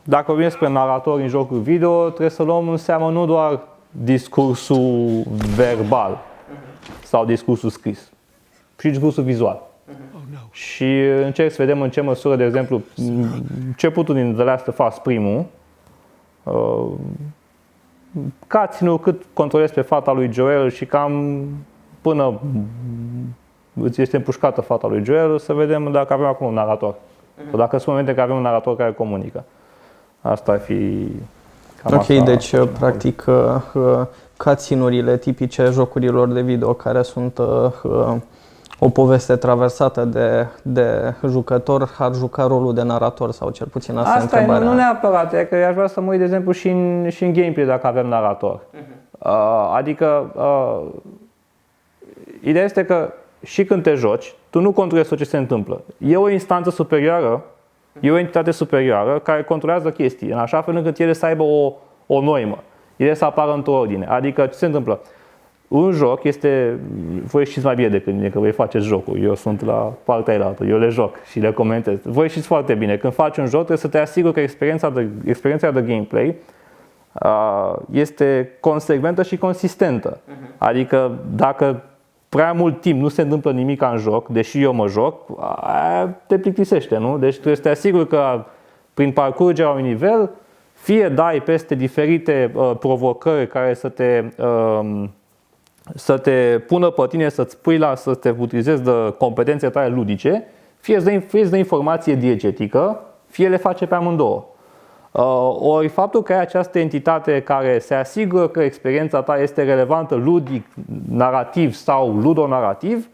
dacă vorbim despre naratori în jocul video, trebuie să luăm în seamă nu doar discursul verbal sau discursul scris, și discursul vizual. Și încerc să vedem în ce măsură, de exemplu, începutul din The Last of Us, primul, cutscene-ul cât controlezi pe fata lui Joel și cam până îți este împușcată fata lui Joel, să vedem dacă avem acum un narator. Sau dacă sunt momente că avem un narator care comunică. Asta ar fi cam ok, asta. deci practic cutscene-urile tipice jocurilor de video care sunt o poveste traversată de jucător ar juca rolul de narator sau cel puțin asta e întrebarea. Asta nu neapărat, e că aș vrea să mă uit de exemplu și în gameplay dacă avem narator. Adică ideea este că și când te joci, tu nu controlezi tot ce se întâmplă. E o instanță superioară, e o entitate superioară care controlează chestii, în așa fel încât ele să aibă o noimă. Ele să apară într-o ordine. Adică ce se întâmplă? Un joc este, voi știți mai bine decât mine că voi faceți jocul, eu sunt la partea ailaltă, eu le joc și le comentez. Voi știți foarte bine, când faci un joc trebuie să te asiguri că experiența de gameplay este consecventă și consistentă. Adică dacă prea mult timp nu se întâmplă nimic în joc, deși eu mă joc, te plictisește, nu? Deci trebuie să te asiguri că prin parcurgerea unui nivel, fie dai peste diferite provocări care să te pună pe tine, să te utilizezi de competențe tale ludice, fie îți dă informație diegetică, fie le face pe amândouă. Ori faptul că ai această entitate care se asigură că experiența ta este relevantă ludic, narrativ sau ludonarrativ,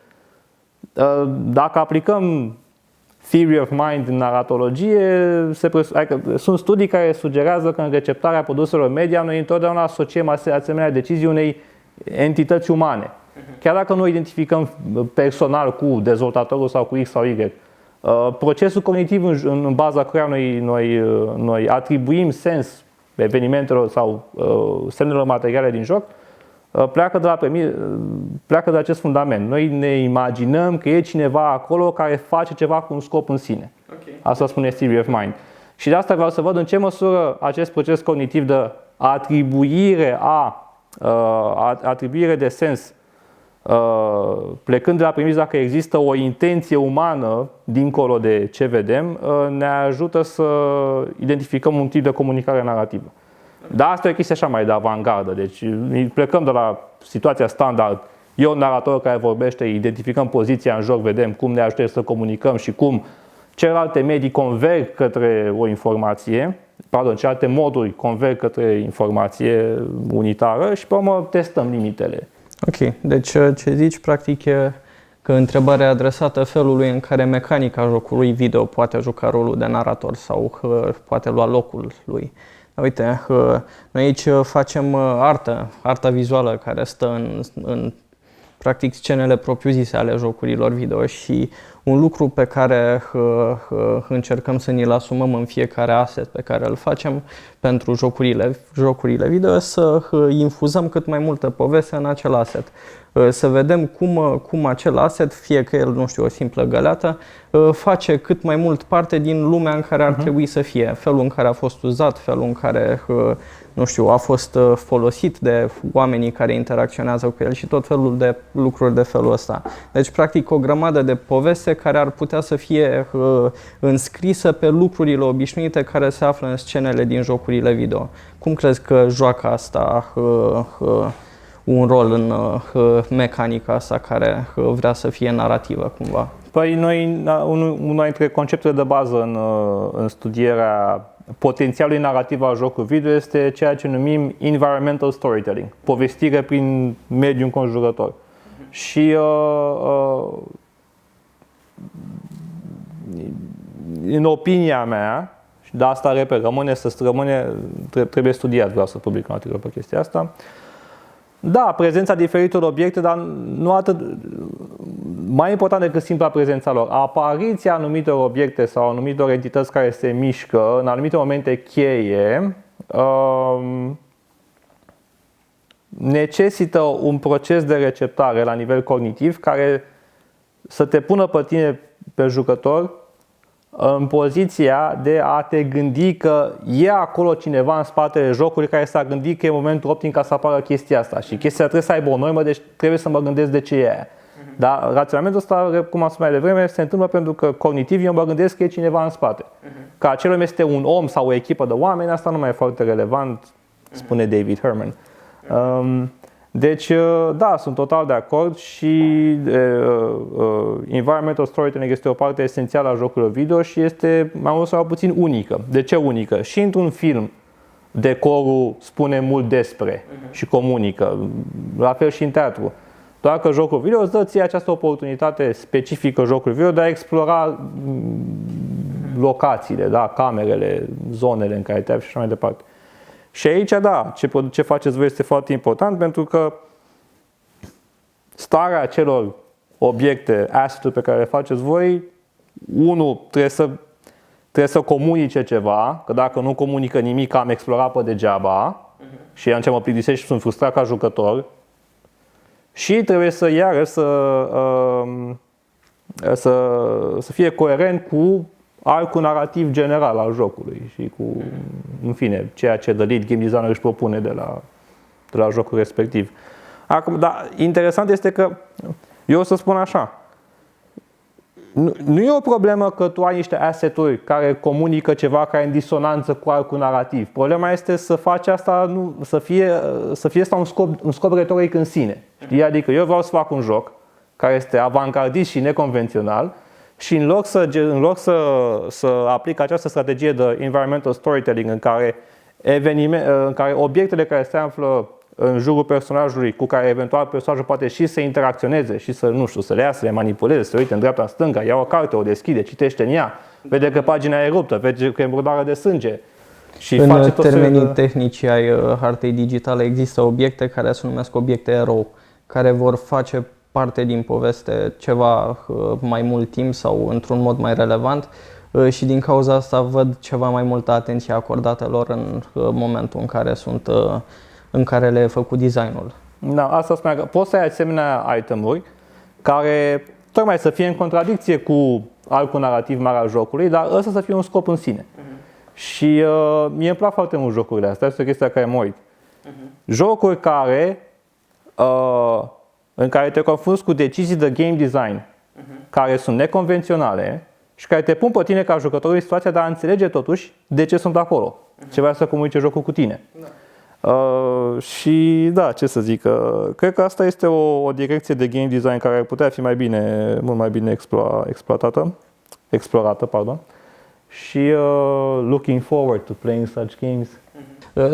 dacă aplicăm theory of mind în naratologie, sunt studii care sugerează că în receptarea produselor media noi întotdeauna asociem asemenea decizii unei entități umane. Chiar dacă nu identificăm personal cu dezvoltatorul sau cu X sau Y, procesul cognitiv în baza căruia noi atribuim sens evenimentelor sau semnelor materiale din joc, pleacă de acest fundament. Noi ne imaginăm că e cineva acolo care face ceva cu un scop în sine. Okay. Asta spune theory of mind. Și de asta vreau să văd în ce măsură acest proces cognitiv de atribuire de sens, plecând de la premisa că există o intenție umană dincolo de ce vedem, ne ajută să identificăm un tip de comunicare narrativă. Dar asta e o chestie așa mai de avantgardă. Deci plecăm de la situația standard. E un narator care vorbește, identificăm poziția în joc, vedem cum ne ajută să comunicăm și cum celelalte medii converg către o informație, celelalte moduri converg către informație unitară și pe urmă testăm limitele. Ok, deci ce zici practic e că întrebarea adresată felului în care mecanica jocului video poate juca rolul de narator sau poate lua locul lui. Uite, noi aici facem arta vizuală care stă în practic scenele propriu-zise ale jocurilor video și un lucru pe care încercăm să ni-l asumăm în fiecare asset pe care îl facem pentru jocurile video, să infuzăm cât mai multă poveste în acel asset. Să vedem cum acel asset, fie că el, nu știu, o simplă găleată, face cât mai mult parte din lumea în care ar trebui să fie. Felul în care a fost uzat, felul în care, nu știu, a fost folosit de oamenii care interacționează cu el și tot felul de lucruri de felul ăsta. Deci, practic, o grămadă de poveste care ar putea să fie înscrisă pe lucrurile obișnuite care se află în scenele din jocurile video. Cum crezi că joacă asta un rol în mecanica asta care vrea să fie narrativă cumva? Păi una dintre conceptele de bază în studierea potențialului narrativ al jocului video este ceea ce numim environmental storytelling, povestire prin mediul înconjurător. Și în opinia mea, și de asta repet, trebuie studiat, vreau să public un articol pe chestia asta. Da, prezența diferitelor obiecte, dar nu atât, mai important decât simpla prezența lor. Apariția anumitor obiecte sau anumitor entități care se mișcă în anumite momente cheie necesită un proces de receptare la nivel cognitiv care să te pună pe tine, pe jucător, în poziția de a te gândi că e acolo cineva în spatele jocului care s-a gândit că e momentul optim ca să apară chestia asta și chestia trebuie să aibă o normă, deci trebuie să mă gândesc de ce e aia. Dar raționamentul ăsta, cum am spus mai devreme, se întâmplă pentru că cognitiv eu mă gândesc că e cineva în spate. Că acel om este un om sau o echipă de oameni, asta nu mai e foarte relevant, spune David Herman. Deci, da, sunt total de acord și environmental storytelling este o parte esențială a jocurilor video și este mai mult sau puțin unică. De ce unică? Și într-un film decorul spune mult despre și comunică, la fel și în teatru. Doar că jocul video îți dă ție această oportunitate specifică jocului video de a explora locațiile, da, camerele, zonele în care te afli și așa mai departe. Și aici, da, ce faceți voi este foarte important pentru că starea acelor obiecte, asset-uri pe care le faceți voi, unul, trebuie să comunice ceva, că dacă nu comunică nimic am explorat pe degeaba și atunci mă plictisesc și sunt frustrat ca jucător. Și trebuie să să fie coerent cu arcul narrativ general al jocului și cu, în fine, ceea ce the lead game designer își propune de la jocul respectiv. Acum, dar interesant este că, eu o să spun așa, nu e o problemă că tu ai niște asset-uri care comunică ceva care e în disonanță cu arcul narrativ. Problema este să faci asta, să fie asta un scop retoric în sine. Știi? Adică eu vreau să fac un joc care este avantgardist și neconvențional și în loc să aplic această strategie de environmental storytelling în care obiectele care se află în jurul personajului cu care eventual personajul poate și să interacționeze și să, nu știu, să le ia, să le manipuleze, să se uite în dreapta, în stânga, ia o carte, o deschide, citește în ea, vede că pagina e ruptă, vede că e îmbrudare de sânge. Și în termenii tehnici ai hartei digitale există obiecte care se numesc obiecte erou, care vor face parte din poveste ceva mai mult timp sau într-un mod mai relevant și din cauza asta văd ceva mai multă atenție acordată lor în momentul în care le-ai făcut designul. Da, asta spunea că poți să ai asemenea itemuri care tocmai să fie în contradicție cu arcul narrativ mare al jocului, dar ăsta să fie un scop în sine. Și mie îmi plac foarte mult jocurile astea, asta este o chestie care mă uit. Jocuri în care te confrunți cu decizii de game design care sunt neconvenționale și care te pun pe tine ca jucător în situația de a înțelege totuși de ce sunt acolo. ce vrea să comunice jocul cu tine. Și da, ce să zic, cred că asta este o direcție de game design care ar putea fi mult mai bine explorată, pardon. Și looking forward to playing such games.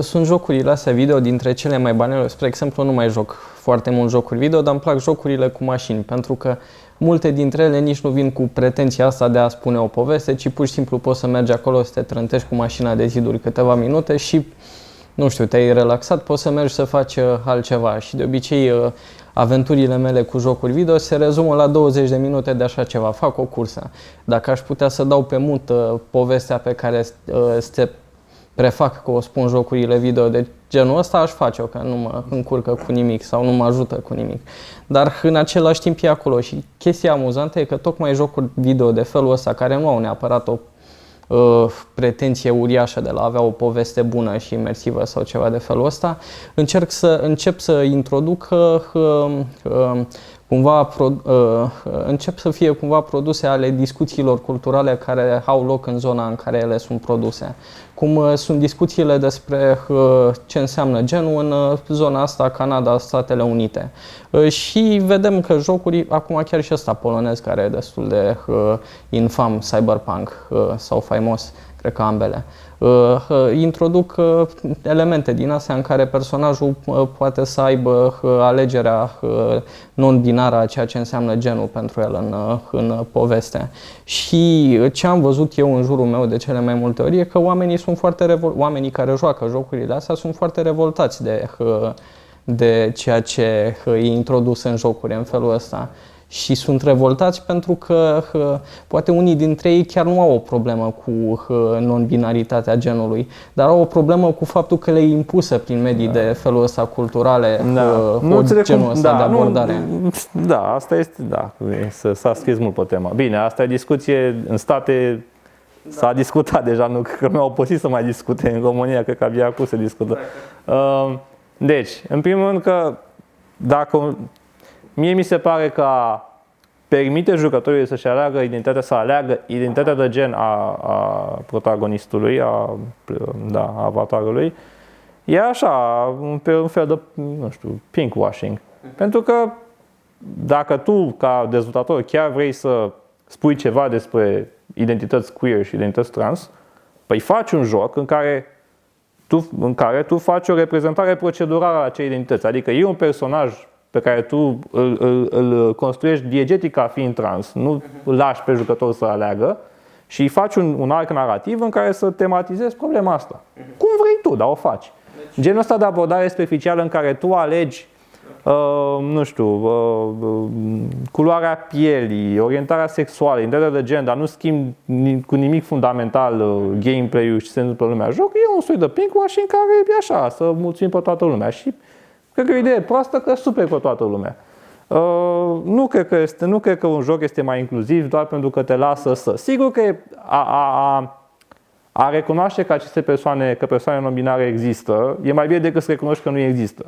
Sunt jocurile astea video dintre cele mai banale. Spre exemplu, nu mai joc foarte mult jocuri video, dar îmi plac jocurile cu mașini, pentru că multe dintre ele nici nu vin cu pretenția asta de a spune o poveste, ci pur și simplu poți să mergi acolo să te trântești cu mașina de ziduri câteva minute și, nu știu, te-ai relaxat, poți să mergi să faci altceva. Și de obicei aventurile mele cu jocuri video se rezumă la 20 de minute de așa ceva. Fac o cursă. Dacă aș putea să dau pe mut povestea pe care te prefac că o spun jocurile video de genul ăsta, aș face-o, că nu mă încurcă cu nimic sau nu mă ajută cu nimic. Dar în același timp e acolo și chestia amuzantă e că tocmai jocuri video de felul ăsta, care nu au neapărat o pretenție uriașă de la a avea o poveste bună și imersivă sau ceva de felul ăsta, încep să introduc încep să fie cumva produse ale discuțiilor culturale care au loc în zona în care ele sunt produse. Cum sunt discuțiile despre ce înseamnă genul în zona asta, Canada, Statele Unite. Și vedem că jocuri, acum chiar și ăsta polonez, care e destul de infam, Cyberpunk sau faimos, cred că ambele, introduc elemente din astea în care personajul poate să aibă alegerea non-binară a ceea ce înseamnă genul pentru el în poveste. Și ce am văzut eu în jurul meu de cele mai multe ori e că oamenii care joacă jocurile astea sunt foarte revoltați de ceea ce e introdus în jocuri în felul ăsta. Și sunt revoltați pentru că poate unii dintre ei chiar nu au o problemă cu non-binaritatea genului, dar au o problemă cu faptul că le-i impusă prin medii de felul ăsta culturale genul ăsta de abordare. Asta este, s-a scris mult pe tema. Bine, asta e discuție în state, s-a discutat deja, nu cred că mi-au obosit să mai discute în România, cred că abia acum se discută. Deci, în primul rând că mie mi se pare că permite jucătorului să-și aleagă identitatea de gen a protagonistului, a avatarului, e așa, un fel de, nu știu, pinkwashing. Pentru că dacă tu, ca dezvoltator, chiar vrei să spui ceva despre identități queer și identități trans, păi faci un joc în care tu faci o reprezentare procedurală a acelei identități. Adică e un personaj pe care tu îl construiești diegetic ca fiind trans, nu îl lași pe jucător să aleagă și îi faci un arc narrativ în care să tematizezi problema asta. Cum vrei tu, dar o faci. Genul ăsta de abordare superficială în care tu alegi, nu știu, culoarea pielii, orientarea sexuală, identitatea de gen, dar nu schimbi cu nimic fundamental gameplay-ul și se întâmplă lumea joc, e un soi de pinkwashing care e așa, să mulțumim pe toată lumea. Și cred că e o idee proastă că super pe toată lumea. Nu cred că un joc este mai inclusiv doar pentru că te lasă să. Sigur că a recunoaște că aceste persoane non-binare există, e mai bine decât să recunoști că nu există.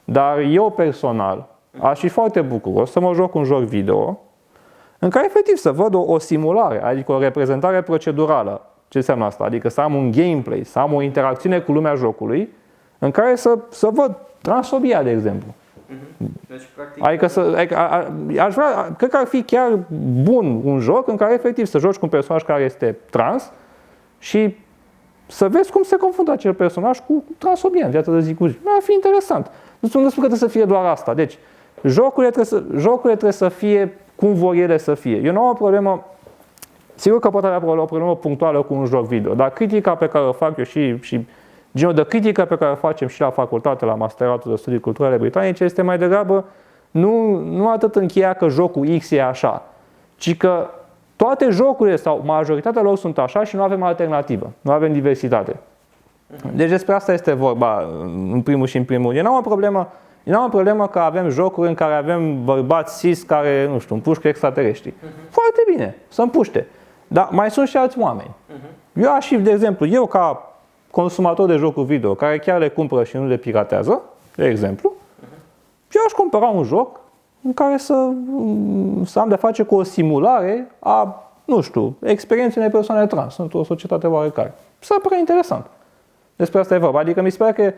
Dar eu personal aș fi foarte bucuros să mă joc un joc video în care efectiv să văd o simulare, adică o reprezentare procedurală. Ce înseamnă asta? Adică să am un gameplay, să am o interacțiune cu lumea jocului în care să văd transfobia, de exemplu. Deci, practic, cred că ar fi chiar bun un joc în care efectiv să joci cu un personaj care este trans și să vezi cum se confundă acel personaj cu transfobia în viața de zi cu zi. Ar fi interesant. Nu spun că trebuie să fie doar asta. Deci, jocurile trebuie să fie cum vor ele să fie. Eu nu am o problemă, sigur că pot avea o problemă punctuală cu un joc video, dar critica pe care o fac eu și genul de critică pe care o facem și la facultate, la Masteratul de Studii Culturale Britanice, este mai degrabă nu atât încheia că jocul X e așa, ci că toate jocurile sau majoritatea lor sunt așa și nu avem alternativă, nu avem diversitate. Deci despre asta este vorba în primul și în primul. Eu n-am o problemă că avem jocuri în care avem bărbați cis care, nu știu, împușcă extraterestri. Foarte bine, să împuște. Dar mai sunt și alți oameni. Eu aș fi, de exemplu, eu ca consumator de jocuri video, care chiar le cumpără și nu le piratează, de exemplu, eu aș cumpăra un joc în care să am de face cu o simulare a, nu știu, experienței unei persoane trans într-o societate oarecare. S-ar părea interesant. Despre asta e vorba. Adică mi se pare că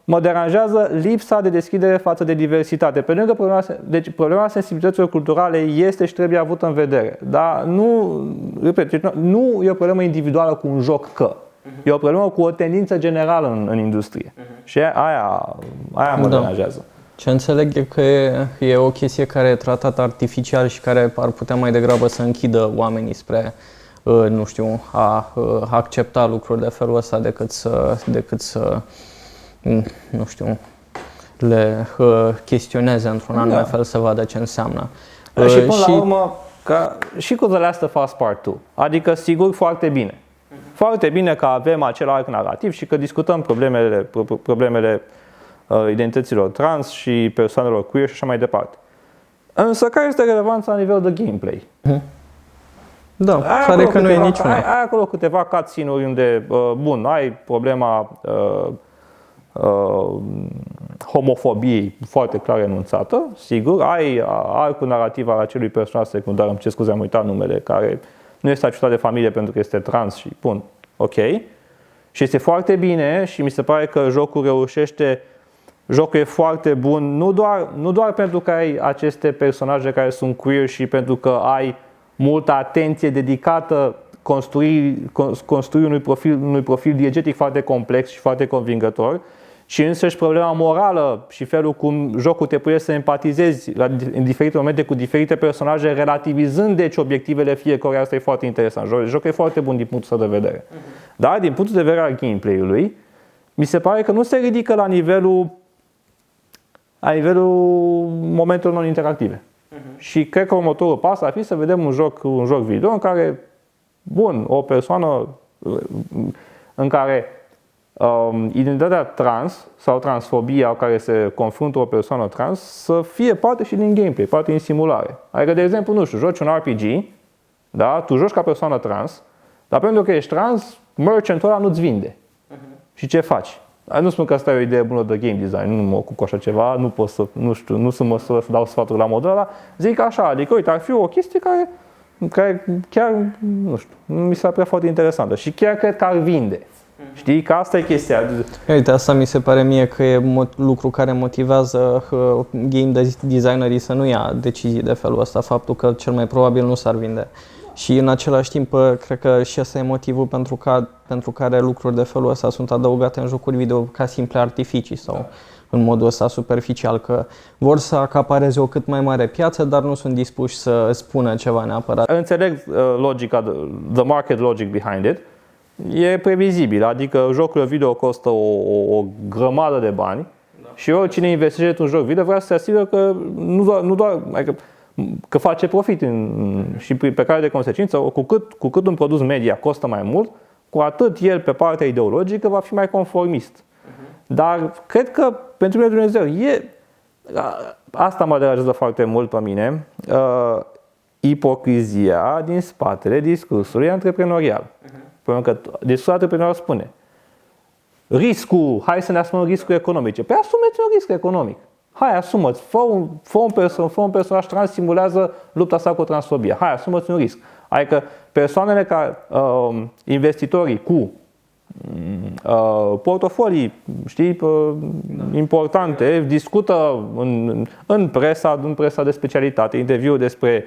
mă deranjează lipsa de deschidere față de diversitate. Pe lângă problema sensibilităților culturale este și trebuie avută în vedere. Dar nu e o problemă individuală cu un joc E o problemă cu o tendință generală în industrie. Și aia mă deranjează. Ce înțeleg e că e o chestie care e tratată artificial și care ar putea mai degrabă să închidă oamenii spre, nu știu, a accepta lucruri de felul ăsta decât să nu știu, le chestioneze într-un anume fel să vadă ce înseamnă. Și până la urmă, și cu The Last of Us Part 2, adică sigur foarte bine. Foarte bine că avem acel arc narrativ și că discutăm problemele identităților trans și persoanelor queer și așa mai departe. Însă care este relevanța la nivel de gameplay? Da, pare că nu e niciuna. Ai acolo câteva cutscene-uri unde, bun, ai problema homofobiei foarte clar enunțată, sigur, ai arcul narrativ al acelui personaj secundar, îmi cer scuze, am uitat numele, care nu este ajutat de familie pentru că este trans și bun, ok. Și este foarte bine și mi se pare că jocul reușește, jocul e foarte bun, nu doar pentru că ai aceste personaje care sunt queer și pentru că ai multă atenție dedicată construi unui profil diegetic foarte complex și foarte convingător, și însăși problema morală și felul cum jocul te pune să empatizezi în diferite momente cu diferite personaje, relativizând deci obiectivele fiecăruia, asta e foarte interesant. Jocul e foarte bun din punctul ăsta de vedere. Dar din punctul de vedere al gameplay-ului, mi se pare că nu se ridică la nivelul momentelor non-interactive. Și cred că următorul pas ar fi să vedem un joc video în care, bun, o persoană în care identitatea trans sau transfobia cu care se confruntă o persoană trans să fie parte și din gameplay, parte din simulare. Adică, de exemplu, nu știu, joci un RPG, da? Tu joci ca persoană trans, dar pentru că ești trans, merchantul ăla nu-ți vinde. Și ce faci? Nu spun că asta e o idee bună de game design, nu mă ocup cu așa ceva, nu pot să, nu știu, nu sunt măsură să dau sfaturi la modul ăla, zic așa, adică, uite, ar fi o chestie care chiar, nu știu, mi s-a prea foarte interesantă și chiar cred că ar vinde. Știi? Că asta e chestia. Uite, asta mi se pare mie că e lucru care motivează game designerii să nu ia decizii de felul ăsta, faptul că cel mai probabil nu s-ar vinde. Și în același timp, cred că și ăsta e motivul pentru care lucruri de felul ăsta sunt adăugate în jocuri video ca simple artificii sau în modul ăsta superficial, că vor să acapareze o cât mai mare piață, dar nu sunt dispuși să spună ceva neapărat. Înțeleg logica, the market logic behind it. E previzibil, adică jocurile video costă o grămadă de bani și oricine investește într-un joc video vrea să se asigură că nu doar adică, că face profit și pe care de consecință, cu cât un produs media costă mai mult, cu atât el pe partea ideologică va fi mai conformist. Dar cred că pentru mine Dumnezeu asta mă deranjează foarte mult pe mine, ipocrizia din spatele discursului antreprenorial. Pentru că discursul antreprenorial spune riscul, hai să ne asumăm riscuri economice. Păi asumeți un risc economic. Hai, asumă-ți, fă un personaj trans, simulează lupta sa cu transfobia. Hai, asumă-ți un risc. Adică persoanele investitorii cu portofolii, știi, importante, discută în presa de specialitate, interviuri despre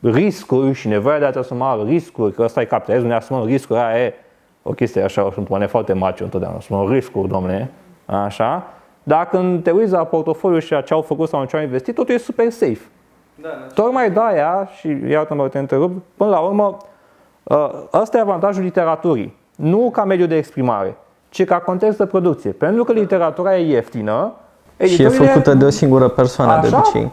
riscuri și nevoia de a-ți asuma riscuri, că ăsta e capitalismul, ne asumăm riscuri, aia e o chestie așa, sunt oameni foarte macho întotdeauna, asumăm riscuri, domne, așa. Dar când te uiți la portofoliu și la ce au făcut sau în ce au investit, totul e super safe. Da, tocmai de aia, și iartă-mă te întrerup, până la urmă, ăsta e avantajul literaturii. Nu ca mediu de exprimare, ci ca context de producție. Pentru că literatura e ieftină. Și e făcută de o singură persoană de obicei.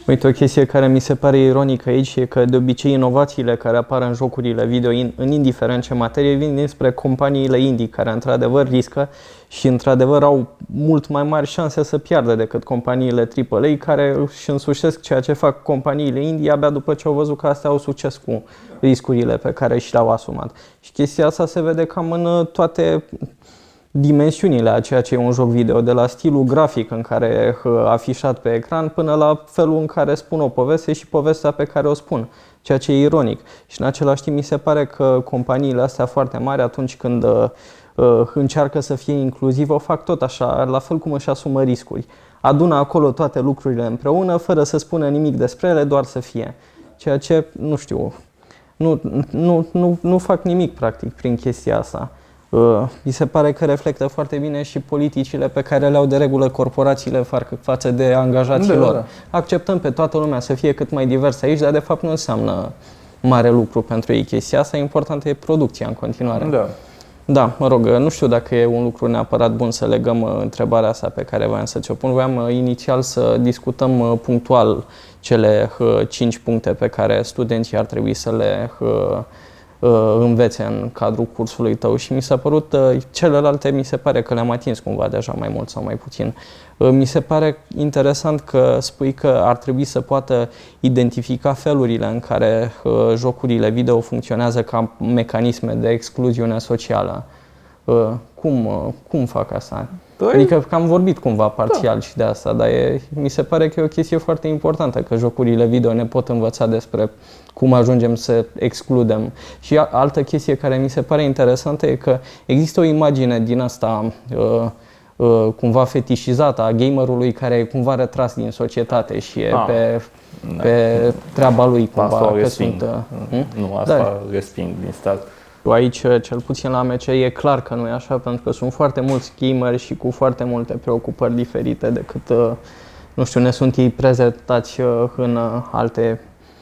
Uite, o chestie care mi se pare ironică aici e că de obicei inovațiile care apar în jocurile video, în indiferent ce materie, vin dinspre companiile indie care într-adevăr riscă și într-adevăr au mult mai mari șanse să piardă decât companiile AAA care își însușesc ceea ce fac companiile indie abia după ce au văzut că astea au succes cu riscurile pe care și le-au asumat. Și chestia asta se vede cam în toate dimensiunile a ceea ce e un joc video, de la stilul grafic în care e afișat pe ecran până la felul în care spun o poveste și povestea pe care o spun. ceea ce e ironic. Și în același timp mi se pare că companiile astea foarte mari, atunci când încearcă să fie inclusivă, o fac tot așa, la fel cum își asumă riscuri. Adună acolo toate lucrurile împreună, fără să spună nimic despre ele, doar să fie. Ceea ce, nu știu, nu fac nimic practic prin chestia asta. Mi se pare că reflectă foarte bine și politicile pe care le au de regulă corporațiile față de angajații lor. Da. Acceptăm pe toată lumea să fie cât mai diversă aici, dar de fapt nu înseamnă mare lucru pentru ei chestia asta. Importantă e producția în continuare. Da. Da, mă rog, nu știu dacă e un lucru neapărat bun să legăm întrebarea asta pe care voiam să ți-o pun. Voiam inițial să discutăm punctual cele 5 puncte pe care studenții ar trebui să le învețe în cadrul cursului tău și mi s-a părut, celelalte mi se pare că le-am atins cumva deja mai mult sau mai puțin. Mi se pare interesant că spui că ar trebui să poată identifica felurile în care jocurile video funcționează ca mecanisme de excluziune socială. Cum fac asta? Adică că am vorbit cumva parțial și de asta, dar mi se pare că e o chestie foarte importantă, că jocurile video ne pot învăța despre cum ajungem să excludem. Și altă chestie care mi se pare interesantă e că există o imagine din asta cumva fetișizată a gamerului care e cumva retras din societate și e pe treaba lui cumva. Asta că sunt, nu, asta resping din start. Aici, cel puțin la AMC, e clar că nu e așa, pentru că sunt foarte mulți gameri și cu foarte multe preocupări diferite decât, nu știu, ne sunt ei prezentați în alte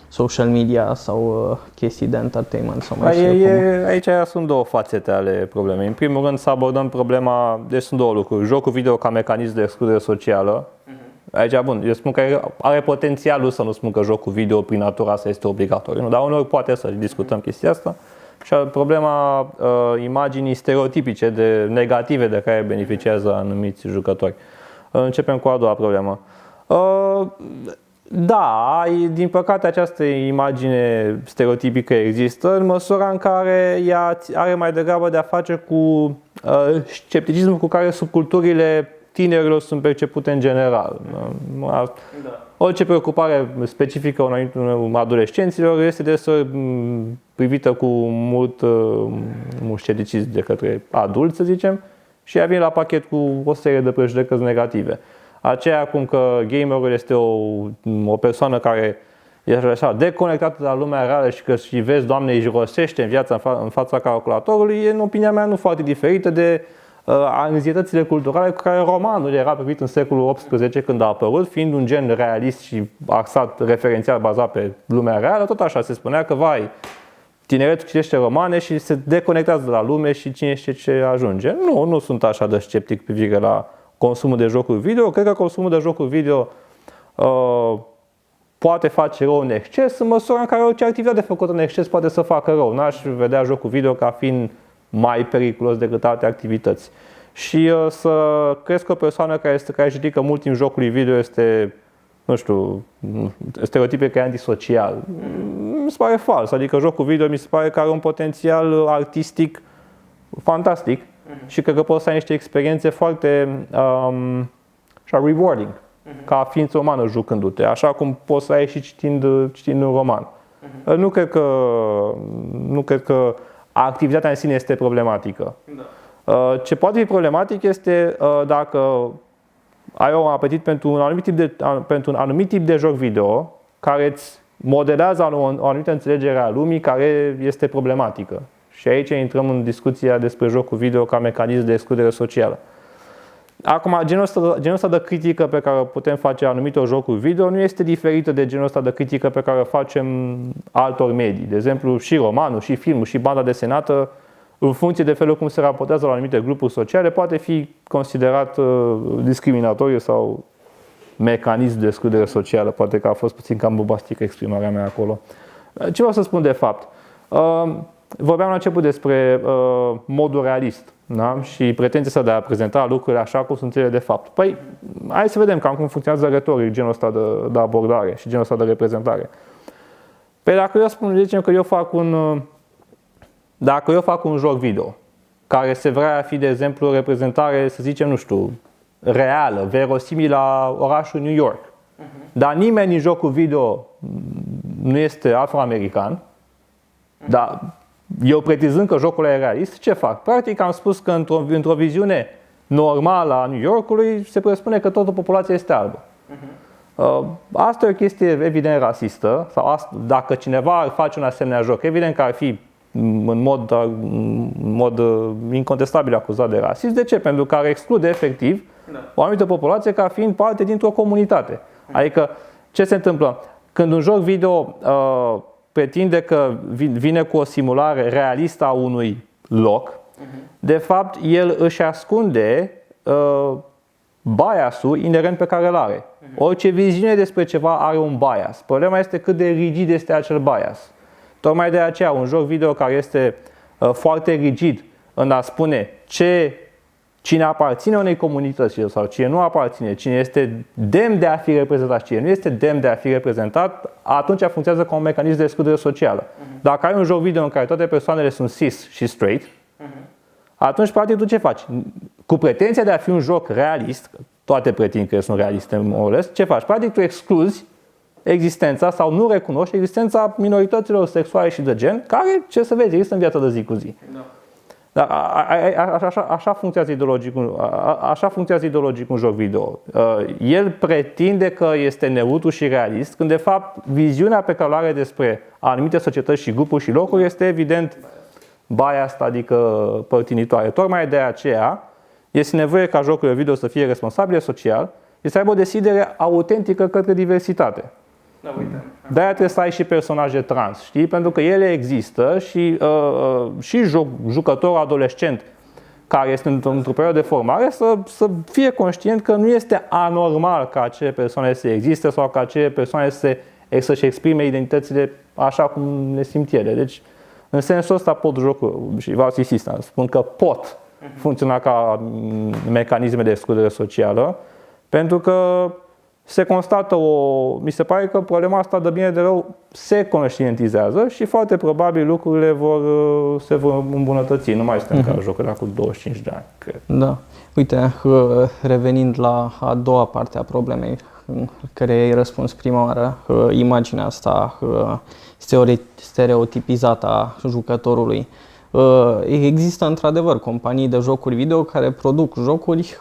social media sau chestii de entertainment sau mai știu cum. Aici sunt două fațete ale problemei. În primul rând să abordăm problema, deci sunt două lucruri. Jocul video ca mecanism de excludere socială. Aici, bun, eu spun că are potențialul să nu spun că jocul video prin natura asta este obligatoriu, nu? Dar uneori poate să discutăm chestia asta. Și problema imaginii stereotipice negative de care beneficiază anumiți jucători. Începem cu a doua problemă. Da, din păcate această imagine stereotipică există în măsura în care ea are mai degrabă de a face cu scepticismul cu care subculturile tinerilor sunt percepute în general. Da. Orice preocupare specifică adolescenților este deseori privită cu mult scepticism de către adulți, să zicem, și ea vine la pachet cu o serie de prejudecăți negative. Aceea cum că gamerul este o persoană care e așa deconectată de la lumea reală și că și vezi, Doamne, îi rosește în viața în fața calculatorului, e, în opinia mea, nu foarte diferită de anxietățile culturale cu care romanul era privit în secolul XVIII când a apărut, fiind un gen realist și axat, referențial, bazat pe lumea reală. Tot așa se spunea că, vai, tineretul citește romane și se deconectează de la lume și cine știe ce ajunge. Nu sunt așa de sceptic privire la consumul de jocuri video. Cred că consumul de jocuri video poate face rău în exces, în măsura în care orice activitate făcută în exces poate să facă rău. N-aș vedea jocul video ca fiind mai periculos decât alte activități. Și să crezi că o persoană care își dedică mult timp jocului video este, nu știu, stereotipe că e antisocial. Mi se pare fals. Adică jocul video mi se pare că are un potențial artistic fantastic și cred că poți să ai niște experiențe foarte rewarding ca ființă umană jucându-te, așa cum poți să ai și citind un roman. Nu cred că activitatea în sine este problematică. Da. Ce poate fi problematic este dacă ai un apetit pentru un anumit tip de joc video care îți modelează o anumită înțelegere a lumii care este problematică. Și aici intrăm în discuția despre jocul video ca mecanism de excludere socială. Acum, genul ăsta de critică pe care o putem face anumitor jocuri video nu este diferită de genul ăsta de critică pe care o facem altor medii. De exemplu, și romanul, și filmul, și banda desenată, în funcție de felul cum se raportează la anumite grupuri sociale, poate fi considerat discriminatoriu sau mecanism de excludere socială. Poate că a fost puțin cam bombastică exprimarea mea acolo. Ce vreau să spun de fapt? Vorbeam la început despre modul realist, da? Și pretenția asta de a prezenta lucrurile așa cum sunt ele de fapt. Păi, hai să vedem cam cum funcționează retoric genul ăsta de abordare și genul ăsta de reprezentare. Păi dacă eu spun, zicem că dacă eu fac un joc video care se vrea a fi, de exemplu, o reprezentare, să zicem, nu știu, reală, verosimilă la orașul New York, dar nimeni în jocul video nu este afroamerican, dar eu pretizând că jocul e realist, ce fac? Practic am spus că într-o viziune normală a New Yorkului se presupune că toată populația este albă. Asta e o chestie evident rasistă, sau dacă cineva ar face un asemenea joc, evident că ar fi în mod incontestabil acuzat de rasism. De ce? Pentru că ar exclude efectiv o anumită populație ca fiind parte dintr-o comunitate. Adică ce se întâmplă? Când un joc video pretinde că vine cu o simulare realistă a unui loc, de fapt el își ascunde bias-ul inerent pe care îl are. Orice viziune despre ceva are un bias. Problema este cât de rigid este acel bias. Tocmai de aceea un joc video care este foarte rigid în a spune cine aparține unei comunități sau cine nu aparține, cine este demn de a fi reprezentat, cine nu este demn de a fi reprezentat, atunci funcționează ca un mecanism de excludere socială. Dacă ai un joc video în care toate persoanele sunt cis și straight, atunci practic tu ce faci? Cu pretenția de a fi un joc realist, toate pretind că sunt realiste, more or less, ce faci? Practic tu excluzi existența sau nu recunoști existența minorităților sexuale și de gen, care, ce să vezi, există în viața de zi cu zi. Da. Dar așa funcționează ideologic un joc video. El pretinde că este neutru și realist, când de fapt viziunea pe care o are despre anumite societăți și grupuri și locuri este evident biased, adică părtinitoare. Tocmai de aceea este nevoie ca jocurile video să fie responsabile social și să aibă o deschidere autentică către diversitate. Da, uite. De-aia trebuie să ai și personaje trans, știi? Pentru că ele există și jucătorul adolescent care este într-o perioadă de formare să fie conștient că nu este anormal ca acele persoane să existe sau ca acele persoane să-și exprime identitățile așa cum le simt ele. Deci, în sensul ăsta pot jocuri, și vreau să insist, spun că pot funcționa ca mecanisme de excludere socială, pentru că se constată mi se pare că problema asta de bine de rău se conștientizează și foarte probabil lucrurile se vor îmbunătăți. Nu mai suntem ca jocurile cu 25 de ani, cred. Da. Uite, revenind la a doua parte a problemei, care ai răspuns prima oară, imaginea asta stereotipizată a jucătorului. Există într-adevăr companii de jocuri video care produc jocuri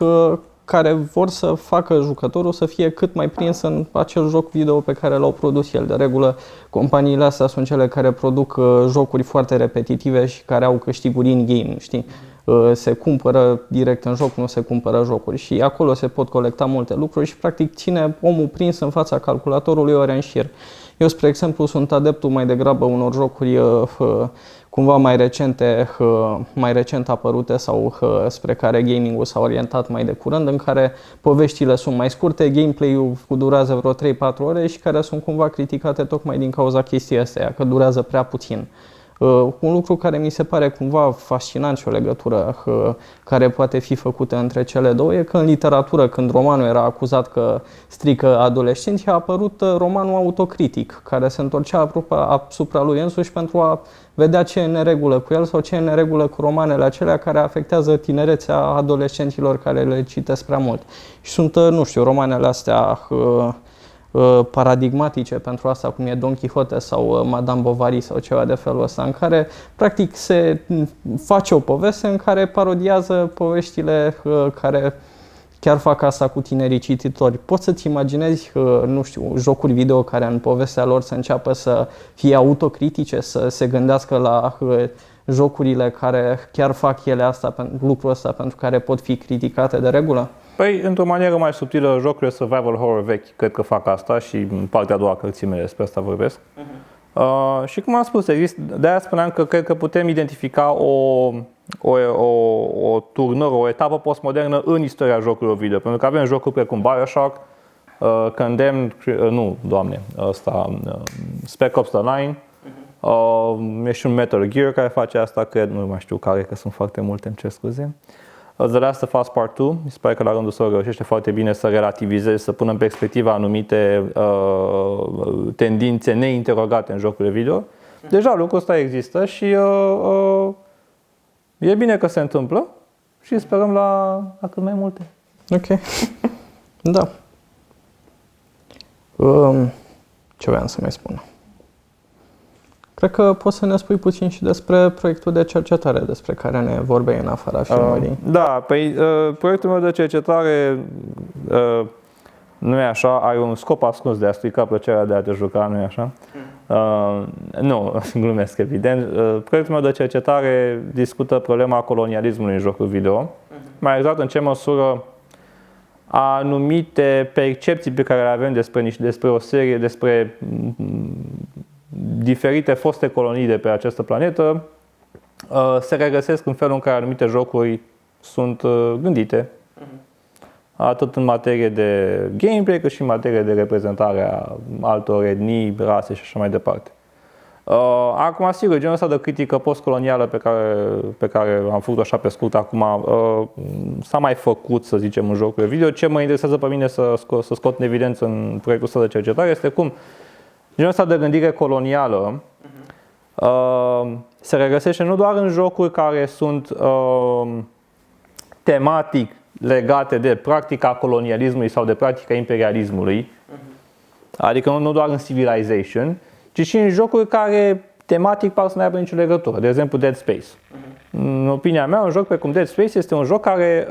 care vor să facă jucătorul să fie cât mai prins în acel joc video pe care l-au produs el. De regulă, companiile astea sunt cele care produc jocuri foarte repetitive și care au câștiguri in-game, știi? Se cumpără direct în joc, nu se cumpără jocuri și acolo se pot colecta multe lucruri și practic ține omul prins în fața calculatorului ore în șir. Eu, spre exemplu, sunt adeptul mai degrabă unor jocuri cumva mai recent apărute sau spre care gaming-ul s-a orientat mai de curând, în care poveștile sunt mai scurte, gameplay-ul durează vreo 3-4 ore și care sunt cumva criticate tocmai din cauza chestii astea, că durează prea puțin. Un lucru care mi se pare cumva fascinant și o legătură care poate fi făcută între cele două e că în literatură, când romanul era acuzat că strică adolescenții, a apărut romanul autocritic, care se întorcea asupra lui însuși pentru a vedea ce e în neregulă cu el sau ce e în neregulă cu romanele acelea care afectează tinerețea adolescenților care le citesc prea mult. Și sunt, nu știu, romanele astea paradigmatice pentru asta, cum e Don Quixote sau Madame Bovary sau ceva de felul ăsta, în care practic se face o poveste în care parodiază poveștile care chiar fac asta cu tinerii cititori. Poți să-ți imaginezi, nu știu, jocuri video care în povestea lor să înceapă să fie autocritice, să se gândească la jocurile care chiar fac ele lucrul ăsta pentru care pot fi criticate de regulă? Păi, într-o manieră mai subtilă, jocurile survival horror vechi cred că fac asta și în partea a doua cărțimele despre asta vorbesc. Și cum am spus, de-aia spuneam că cred că putem identifica o turnură, o etapă postmodernă în istoria jocurilor video. Pentru că avem jocuri precum BioShock, Condemned, Spec Ops The Line, e și un Metal Gear care face asta, cred, nu mai știu care, că sunt foarte multe, îmi cer scuze. The Last of Us Part 2, mi se pare că la rândul său reușește foarte bine să relativizeze, să pună în perspectivă anumite tendințe neinterogate în jocurile video. Deja lucrul ăsta există și e bine că se întâmplă și sperăm la cât mai multe. Ok. Da. Ce voiam să mai spun? Cred că poți să ne spui puțin și despre proiectul de cercetare despre care ne vorbeai în afara filmării. Da, păi proiectul meu de cercetare nu e așa, are un scop ascuns de a strica plăcerea de a te juca, nu e așa? Nu, glumesc evident. Proiectul meu de cercetare discută problema colonialismului în jocul video, mai exact în ce măsură anumite percepții pe care le avem despre o serie, despre diferite foste colonii de pe această planetă se regăsesc în felul în care anumite jocuri sunt gândite, atât în materie de gameplay, cât și în materie de reprezentare a altor etnii, rase și așa mai departe. Acum, sigur, genul ăsta de critică postcolonială pe care am făcut-o așa pe scurt acum, s-a mai făcut, să zicem, în jocurile video. Ce mă interesează pe mine să scot în evidență în proiectul ăsta de cercetare este cum genul ăsta de gândire colonială se regăsește nu doar în jocuri care sunt tematic legate de practica colonialismului sau de practica imperialismului, adică nu doar în Civilization, ci și în jocuri care tematic par să nu aibă nicio legătură. De exemplu, Dead Space. În opinia mea, un joc precum Dead Space este un joc care,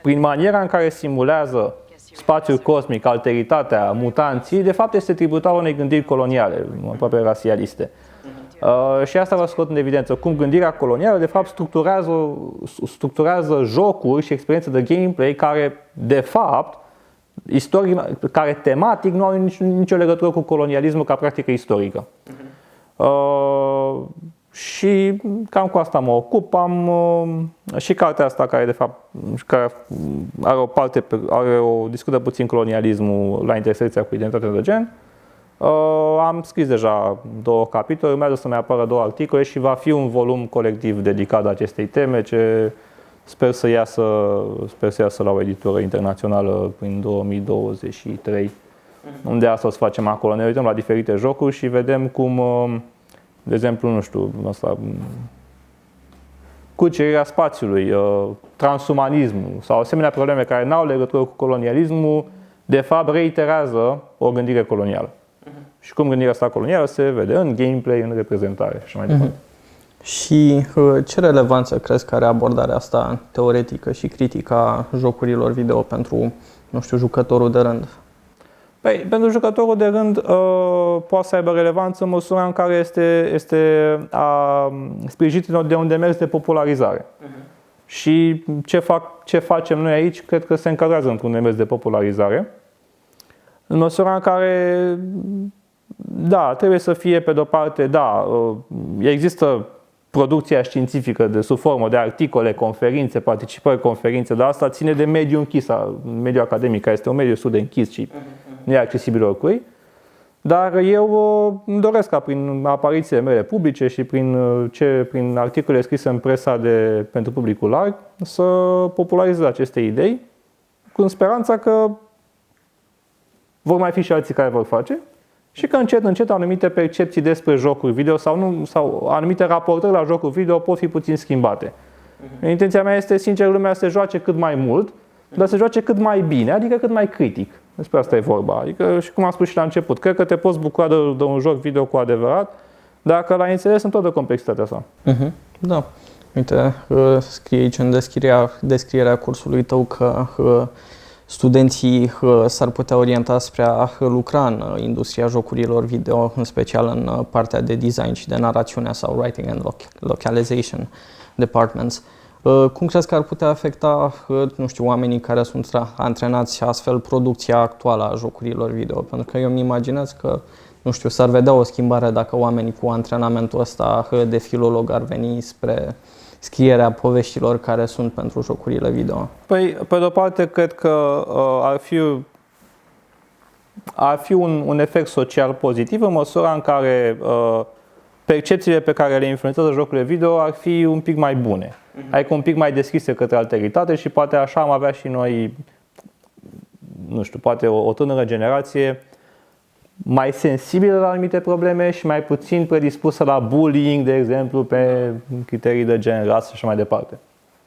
prin maniera în care simulează spațiul cosmic, alteritatea, mutanții, de fapt este tributar unei gândiri coloniale, aproape rasialiste. Și asta vă scot în evidență, cum gândirea colonială de fapt structurează jocuri și experiențe de gameplay care de fapt care tematic nu au nicio legătură cu colonialismul ca practică istorică. Și cam cu asta mă ocup. Am și cartea asta care de fapt discută puțin colonialismul la intersecția cu identitatea de gen. Am scris deja 2 capitole, urmează să mai apară 2 articole și va fi un volum colectiv dedicat acestei teme ce sper să iasă la o editură internațională prin 2023, unde asta o să facem acolo. Ne uităm la diferite jocuri și vedem cum, de exemplu, nu știu, cucerirea spațiului, transumanismul sau asemenea probleme care n-au legătură cu colonialismul, de fapt reiterează o gândire colonială. Și cum gândirea asta colonială se vede în gameplay, în reprezentare și așa mai departe. Și ce relevanță crezi că are abordarea asta teoretică și critică a jocurilor video pentru, nu știu, jucătorul de rând? Păi, pentru jucătorul de rând poate să aibă relevanță în măsura în care este sprijinit de un demers de popularizare. Și ce facem noi aici, cred că se încadrează într-un demers de popularizare. În măsura în care, da, trebuie să fie pe de-o parte, da, există producția științifică sub formă de articole, conferințe, participări, conferințe, dar asta ține de mediul închis, mediul academic, care este un mediu destul de închis și nu e accesibil oricui. Dar eu îmi doresc ca prin aparițiile mele publice și prin articole scrise în presa pentru publicul larg să popularizez aceste idei, cu speranța că vor mai fi și alții care vor face și că încet anumite percepții despre jocuri video sau anumite raportări la jocuri video pot fi puțin schimbate. Intenția mea este, sincer, lumea să se joace cât mai mult, dar să se joace cât mai bine, adică cât mai critic. Despre asta e vorba. Adică, și cum am spus și la început, cred că te poți bucura de un joc video cu adevărat, dacă l-ai înțeles în toată complexitatea sa. Da. Uite, scrie aici în descrierea cursului tău că studenții s-ar putea orienta spre a lucra în industria jocurilor video, în special în partea de design și de narațiune sau writing and localization departments. Cum crezi că ar putea afecta, nu știu, oamenii care sunt antrenați astfel producția actuală a jocurilor video? Pentru că eu îmi imaginez că, nu știu, s-ar vedea o schimbare dacă oamenii cu antrenamentul ăsta de filolog ar veni spre scrierea poveștilor care sunt pentru jocurile video. Păi, pe de-o parte, cred că ar fi un efect social pozitiv în măsura în care percepțiile pe care le influențează jocurile video ar fi un pic mai bune. Adică un pic mai deschise către alteritate și poate așa am avea și noi, nu știu, poate o tânără generație mai sensibilă la anumite probleme și mai puțin predispusă la bullying, de exemplu, pe criterii de gen, rasă și așa mai departe.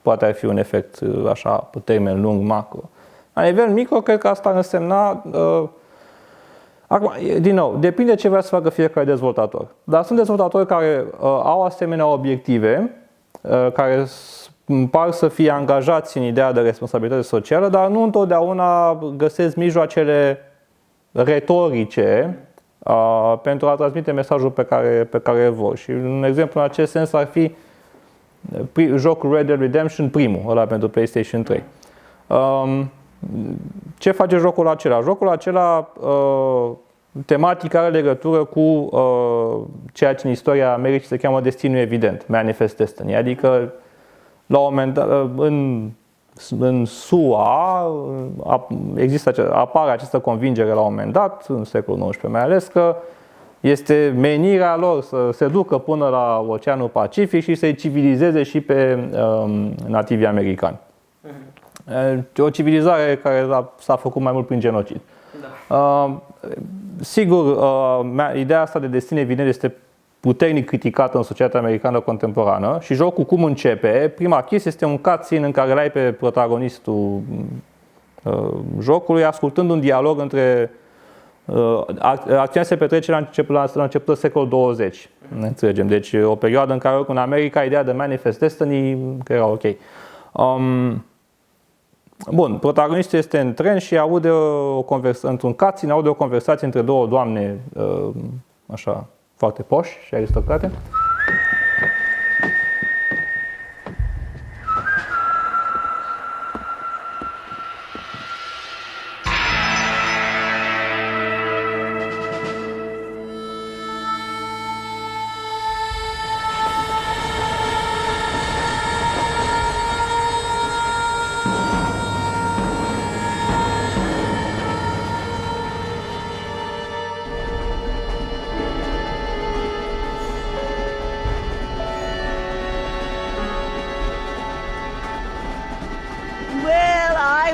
Poate ar fi un efect așa pe termen lung, macro. La nivel micro, cred că asta ar însemna Acum, din nou, depinde ce vrea să facă fiecare dezvoltator. Dar sunt dezvoltatori care au asemenea obiective, care par să fie angajați în ideea de responsabilitate socială, dar nu întotdeauna găsesc mijloacele retorice pentru a transmite mesajul pe care îl vor. Și un exemplu în acest sens ar fi jocul Red Dead Redemption, primul, ăla pentru PlayStation 3. Ce face jocul acela? Jocul acela, tematica are legătură cu ceea ce în istoria Americii se cheamă destinul evident, Manifest Destiny. Adică, la un moment dat, în SUA apare această convingere la un moment dat, în secolul XIX mai ales, că este menirea lor să se ducă până la Oceanul Pacific și să-i civilizeze și pe nativii americani. O civilizare care s-a făcut mai mult prin genocid. Da. Sigur, ideea asta de destin evident este puternic criticată în societatea americană contemporană și jocul cum începe, prima chestie este un cutscene în care l-ai pe protagonistul jocului ascultând un dialog între acțiunea se petrece la începutul secolul 20. Ne înțelegem. Deci o perioadă în care în America ideea de Manifest Destiny că era ok. Bun, protagonistul este în tren și aude într-un cutscene aude o conversație între două doamne așa foarte poși și aristocrate.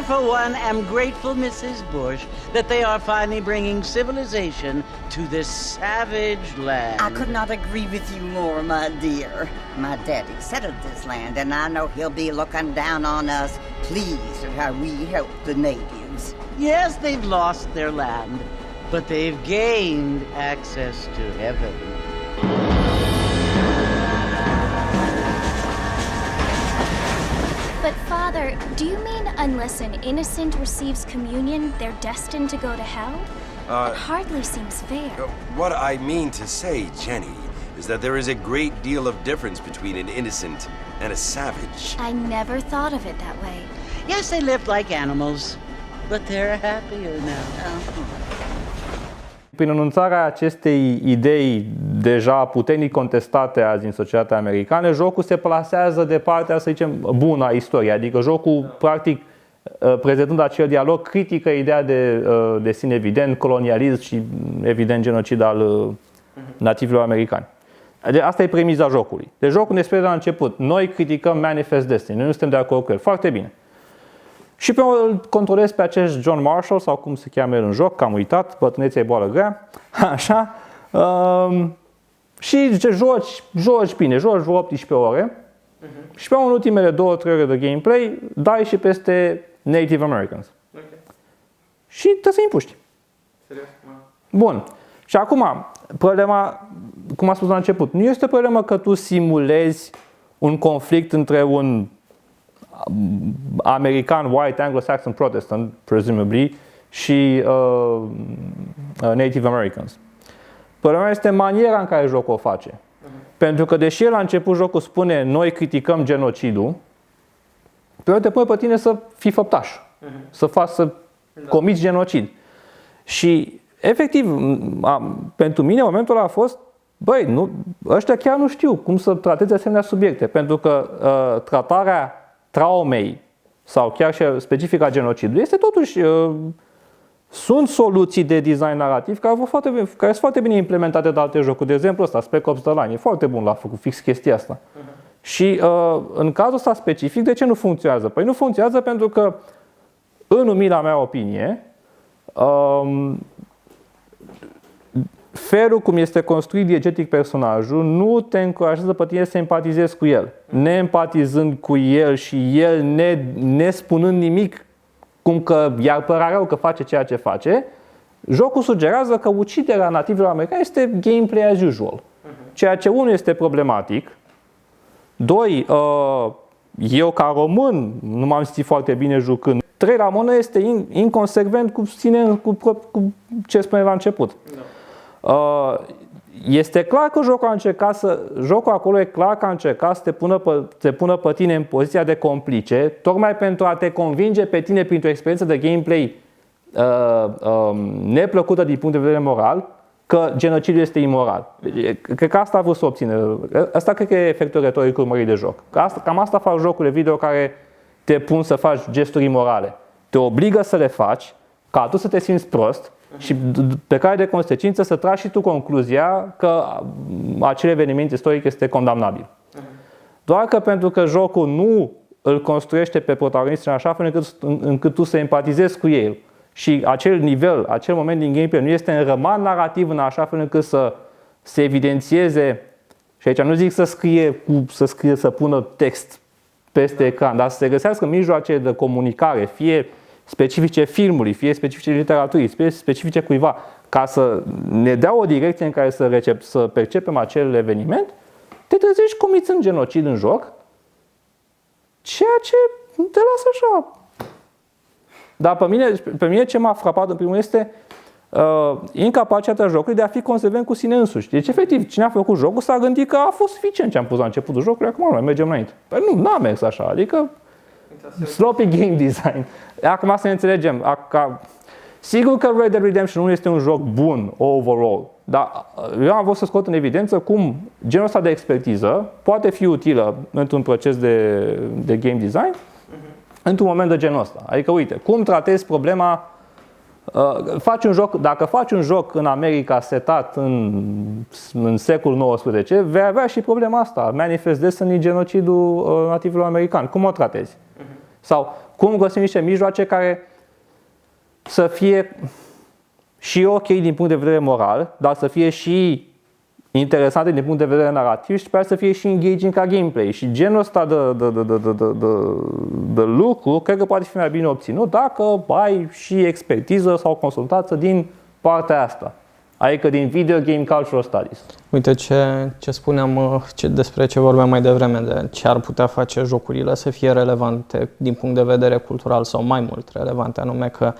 For one, am grateful, Mrs. Bush, that they are finally bringing civilization to this savage land. I could not agree with you more, my dear. My daddy settled this land, and I know he'll be looking down on us, pleased at how we help the natives. Yes, they've lost their land, but they've gained access to heaven. But Father, do you mean unless an innocent receives communion, they're destined to go to hell? That hardly seems fair. What I mean to say, Jenny, is that there is a great deal of difference between an innocent and a savage. I never thought of it that way. Yes, they lived like animals, but they're happier now. Prin anunțarea acestei idei deja puternic contestate azi în societatea americană, jocul se plasează de partea, să zicem, bună a istoriei. Adică jocul, practic, prezentând acel dialog, critică ideea de sine evident, colonialism și, evident, genocid al nativilor americani. Asta e premiza jocului. Deci jocul ne spune de la început. Noi criticăm Manifest Destiny, noi nu suntem de acord cu el. Foarte bine. Și pe îl controlez pe acest John Marshall, sau cum se cheamă el în joc, că am uitat, bătrâneția e boală grea, așa, și zice, joci bine, joci vreo 18 ore și pe în ultimele 2-3 ore de gameplay dai și peste Native Americans. Okay. Și trebuie să-i împuști. Serios? Bun. Și acum, problema, cum am spus la început, nu este o problemă că tu simulezi un conflict între un american, white, anglo-saxon, protestant, presumably, și Native Americans. Problema este maniera în care jocul o face. Pentru că deși la început jocul spune noi criticăm genocidul, pe te pune pe tine să fii făptaș, să comiți genocid. Și efectiv, pentru mine momentul ăla a fost, băi, ăștia chiar nu știu cum să trateze asemenea subiecte, pentru că tratarea traumei sau chiar și specifica genocidului este totuși sunt soluții de design narrativ care sunt foarte bine implementate de alte jocuri. De exemplu ăsta, Spec Ops The Line, e foarte bun, l-a făcut fix chestia asta. Și în cazul ăsta specific, de ce nu funcționează? Păi nu funcționează pentru că, în umila mea opinie, felul cum este construit diegetic personajul nu te încurajează pe tine să empatizezi cu el. Neempatizând cu el și el nespunând nimic, cum că i-ar părea rău că face ceea ce face, Jocul sugerează că uciderea nativilor americani este gameplay as usual. Ceea ce, unul, este problematic. Doi, eu ca român nu m-am simțit foarte bine jucând. Trei, la mână este inconsecvent cu ce spune la început. Este clar că jocul acolo e clar că a încercat să te pună pe tine în poziția de complice, tocmai pentru a te convinge pe tine printr-o experiență de gameplay neplăcută din punct de vedere moral, că genocidul este imoral. Cred că asta a vrut să obțină. Asta cred că e efectul retoric urmărit de joc. Cam asta fac jocurile video care te pun să faci gesturi imorale. Te obligă să le faci, ca tu să te simți prost și pe care de consecință să tragi și tu concluzia că acel eveniment istoric este condamnabil. Doar că pentru că jocul nu îl construiește pe protagonist în așa fel încât tu să empatizezi cu el și acel nivel, acel moment din gameplay nu este înrămat narrativ în așa fel încât să se evidențieze, și aici nu zic să pună text peste ecran, dar să se găsească mijloace de comunicare, fie specifice filmului, fie specifice literaturii, fie specifice cuiva, ca să ne dea o direcție în care să percepem acel eveniment, te trezești comițând genocid în joc, ceea ce te lasă așa. Dar pe mine ce m-a frapat în primul este incapacitatea jocului de a fi consecvent cu sine însuși. Deci, efectiv, cine a făcut jocul s-a gândit că a fost suficient ce am pus la începutul jocului, acum mai mergem înainte. Păi nu, n-a mers așa, adică sloppy game design. Acum să ne înțelegem. Sigur că Red Dead Redemption nu este un joc bun overall, dar eu am vrut să scot în evidență cum genul ăsta de expertiză poate fi utilă într-un proces de game design într-un moment de genul ăsta. Adică, uite, cum tratezi problema, dacă faci un joc în America setat în secolul XIX, vei avea și problema asta, Manifest Destiny, genocidul nativilor americani. Cum o tratezi? Sau cum găsim niște mijloace care să fie și ok din punct de vedere moral, dar să fie și interesante din punct de vedere narrativ și sper să fie și engaging ca gameplay. Și genul ăsta de lucru cred că poate fi mai bine obținut dacă ai și expertiză sau consultață din partea asta. Adică din Video Game Cultural Studies. Uite ce spuneam, despre ce vorbeam mai devreme, de ce ar putea face jocurile să fie relevante din punct de vedere cultural sau mai mult relevante, anume că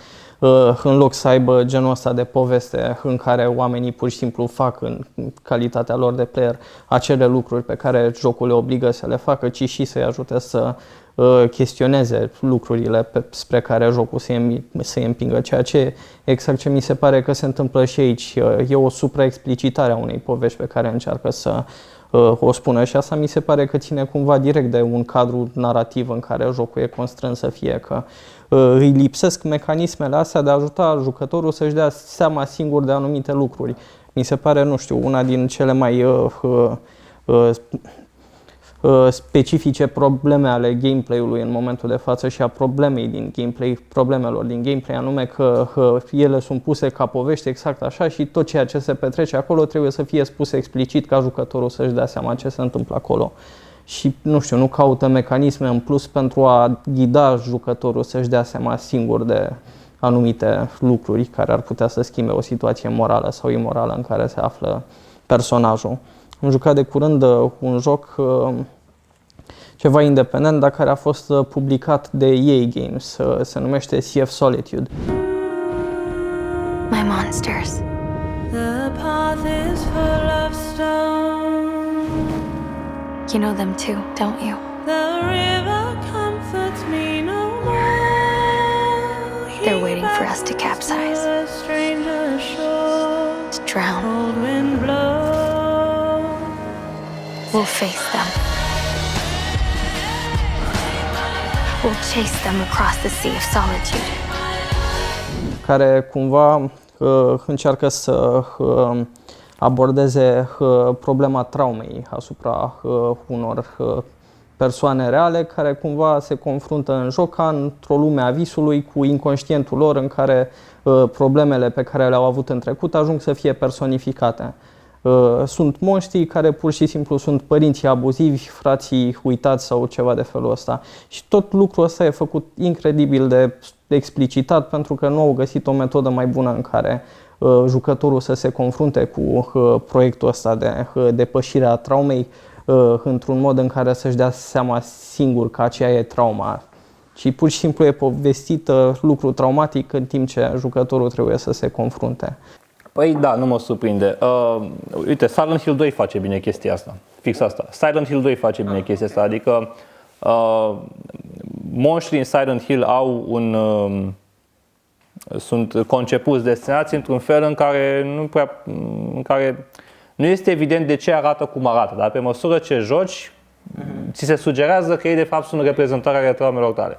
în loc să aibă genul ăsta de poveste în care oamenii pur și simplu fac în calitatea lor de player acele lucruri pe care jocul le obligă să le facă, ci și să-i ajute să chestioneze lucrurile spre care jocul să-i împingă, ceea ce exact ce mi se pare că se întâmplă și aici. E o supraexplicitare a unei povești pe care încearcă să o spună și asta mi se pare că ține cumva direct de un cadru narrativ în care jocul e constrâns să fie, că îi lipsesc mecanismele astea de a ajuta jucătorul să-și dea seama singur de anumite lucruri. Mi se pare, nu știu, una din cele mai specifice probleme ale gameplay-ului în momentul de față și a problemelor din gameplay, anume că ele sunt puse ca povești exact așa și tot ceea ce se petrece acolo trebuie să fie spus explicit ca jucătorul să-și dea seama ce se întâmplă acolo. Și, nu știu, nu caută mecanisme în plus pentru a ghida jucătorul să-și dea seama singur de anumite lucruri care ar putea să schimbe o situație morală sau imorală în care se află personajul. Am jucat de curând un joc ceva independent, dar care a fost publicat de EA Games. Se numește Sea of Solitude. My monsters. The path is full of stone. You know them too, don't you? The river comforts me no more. They're waiting for us to capsize, to drown. Cold wind blows. We'll face them. We'll chase them across the Sea of Solitude. Care cumva încearcă să abordeze problema traumei asupra unor persoane reale care cumva se confruntă în joc ca într-o lume a visului cu inconștientul lor în care problemele pe care le-au avut în trecut ajung să fie personificate. Sunt monștri care pur și simplu sunt părinții abuzivi, frații uitați sau ceva de felul ăsta. Și tot lucrul ăsta e făcut incredibil de explicitat pentru că nu au găsit o metodă mai bună în care jucătorul să se confrunte cu proiectul ăsta de depășire a traumei într-un mod în care să-și dea seama singur că aceea e trauma. Și pur și simplu e povestit lucru traumatic în timp ce jucătorul trebuie să se confrunte. Păi da, nu mă surprinde. Uite, Silent Hill 2 face bine chestia asta. Fix asta. Silent Hill 2 face bine chestia asta. Adică monștrii în Silent Hill au sunt concepuți, desenați într-un fel în care nu este evident de ce arată cum arată, dar pe măsură ce joci, ți se sugerează că ei de fapt sunt reprezentarea ale traumelor tale.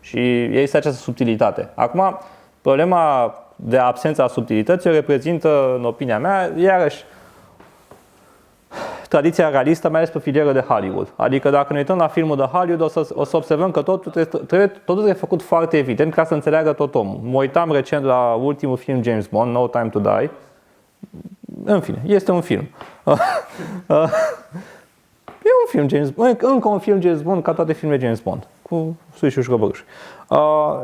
Și este această subtilitate. Acum, problema de absența subtilității o reprezintă, în opinia mea, iarăși, tradiția realistă, mai ales pe filieră de Hollywood. Adică dacă ne uităm la filmul de Hollywood, o să observăm că totul trebuie făcut foarte evident ca să înțeleagă tot omul. Mă uitam recent la ultimul film James Bond, No Time to Die. În fine, este un film. E un film James Bond, încă un film James Bond ca toate filmele James Bond, cu suișuri și căbăruși.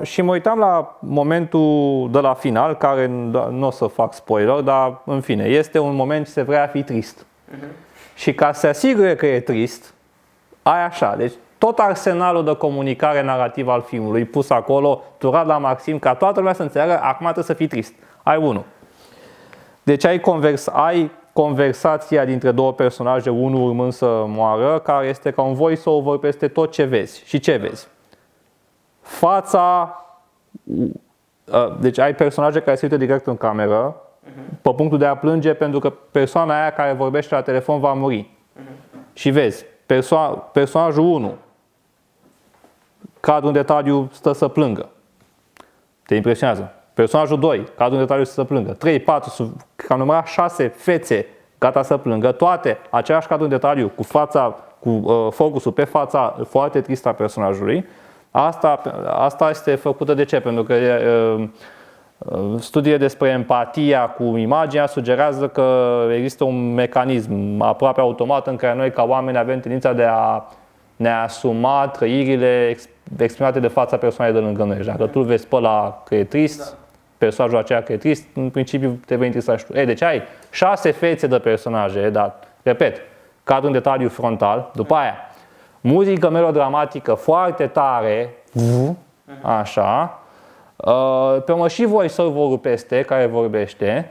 Și mă uitam la momentul de la final, care nu o să fac spoiler, dar în fine, este un moment ce se vrea a fi trist. Și ca să se asigure că e trist, ai așa, deci tot arsenalul de comunicare narrativă al filmului pus acolo, turat la maxim, ca toată lumea să înțeleagă, acum trebuie să fii trist. Ai unul. Deci ai conversația dintre două personaje, unul urmând să moară, care este ca un voice-over peste tot ce vezi. Și ce vezi? Fața... Deci ai personaje care se uită direct în cameră, pe punctul de a plânge pentru că persoana aia care vorbește la telefon va muri. Și vezi, personajul 1, cadrul în detaliu, stă să plângă. Te impresionează. Personajul 2, cadrul în detaliu, stă să plângă. 3, 4, cam numărat 6 fețe gata să plângă. Toate același cadru în detaliu, cu fața, cu focusul pe fața foarte tristă a personajului. Asta este făcută de ce? Pentru că studiile despre empatia cu imaginea sugerează că există un mecanism aproape automat în care noi ca oameni avem tendința de a ne asuma trăirile exprimate de fața persoanei de lângă noi. Dacă tu vezi pe ăla că e trist, personajul aceea că e trist, în principiu te vei interesa și tu. Deci ai 6 fețe de personaje, dar, repet, cadru în detaliu frontal, după aia muzică melodramatică foarte tare, așa, pe urmă și voice-over-ul peste care vorbește.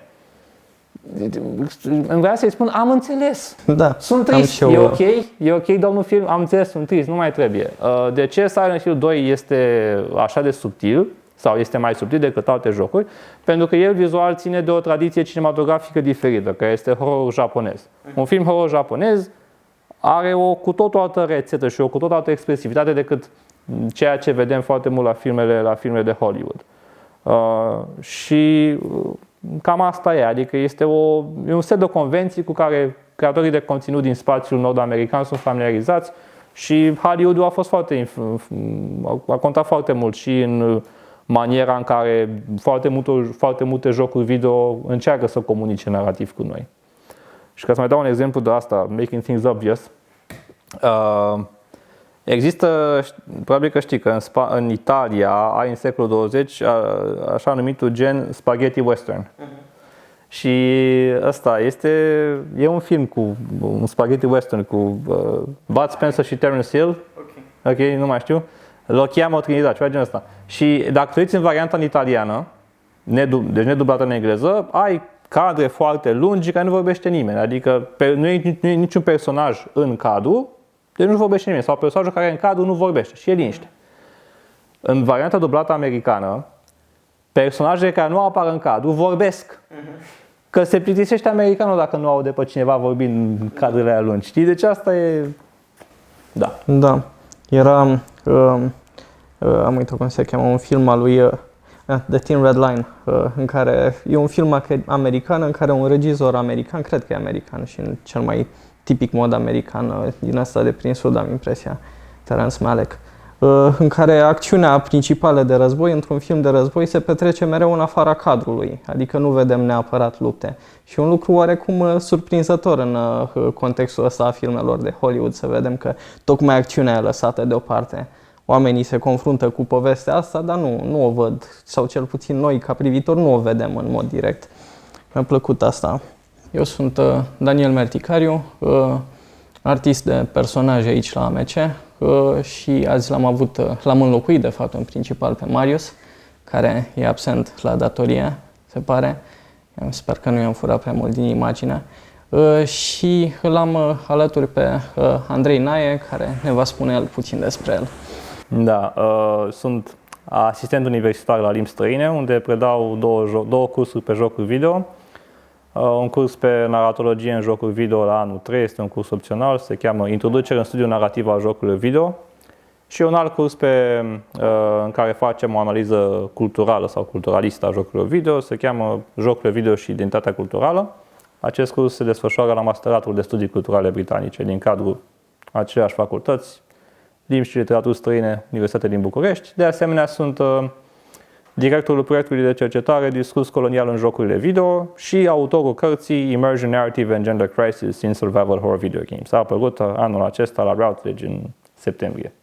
Îmi vrea să-i spun, am înțeles, sunt trist, e ok, domnul film, am înțeles, sunt trist, nu mai trebuie. De ce Silent Hill 2 este așa de subtil, sau este mai subtil decât alte jocuri? Pentru că el vizual ține de o tradiție cinematografică diferită, care este horror japonez. Un film horror japonez are o cu totul altă rețetă și o cu totul altă expresivitate decât ceea ce vedem foarte mult la filmele de Hollywood. Și cam asta e, adică e un set de convenții cu care creatorii de conținut din spațiul nord-american sunt familiarizați și Hollywood a contat foarte mult și în maniera în care foarte multe jocuri video încearcă să comunice narrativ cu noi. Și ca să mai dau un exemplu de asta, making things obvious, există, probabil că știi că în Italia ai în secolul 20 așa numitul gen spaghetti western. Și ăsta e un film cu un spaghetti western cu Bud Spencer și Terence Hill. Ok, nu mai știu. Lo chiamă Trinidad, ceva genul ăsta. Și dacă te uiți în varianta în italiană, deci nedublată în engleză, ai cadre foarte lungi care nu vorbește nimeni. Adică nu e niciun personaj în cadru, deci nu vorbește nimeni. Sau personajul care e în cadru nu vorbește și e liniște. În varianta dublată americană, personajele care nu apar în cadru vorbesc. Că se plictisește americanul dacă nu aude pe cineva vorbind în cadrele alea lungi. Știi? Deci asta e... Da. Da. Era... am uitat cum se cheamă, un film al lui The Thin Red Line, în care e un film american în care un regizor american, cred că e american și în cel mai tipic mod american din asta de prin sud, am impresia, Terrence Malick, în care acțiunea principală de război, într-un film de război, se petrece mereu în afara cadrului, adică nu vedem neapărat lupte. Și un lucru oarecum surprinzător în contextul ăsta a filmelor de Hollywood, să vedem că tocmai acțiunea e lăsată deoparte. Oamenii se confruntă cu povestea asta, dar nu o văd, sau cel puțin noi, ca privitori, nu o vedem în mod direct. Mi-a plăcut asta. Eu sunt Daniel Merticariu, artist de personaje aici la AMC și azi l-am înlocuit, de fapt, în principal pe Marius, care e absent la datorie, se pare. Sper că nu i-am furat prea mult din imagine. Și l-am alături pe Andrei Naie, care ne va spune el puțin despre el. Da, sunt asistent universitar la limbi străine, unde predau două cursuri pe jocuri video. Un curs pe naratologie în jocuri video la anul 3, este un curs opțional, se cheamă Introducere în studiul narrativ al jocurilor video. Și un alt curs în care facem o analiză culturală sau culturalistă a jocurilor video, se cheamă Jocurile video și identitatea culturală. Acest curs se desfășoară la Masteratul de Studii Culturale Britanice din cadrul aceleași facultăți, Limbi și Literaturi Străine, Universitatea din București. De asemenea, sunt directorul proiectului de cercetare Discurs colonial în jocurile video și autorul cărții Immersion Narrative and Gender Crisis in Survival Horror Video Games. A apărut anul acesta la Routledge în septembrie.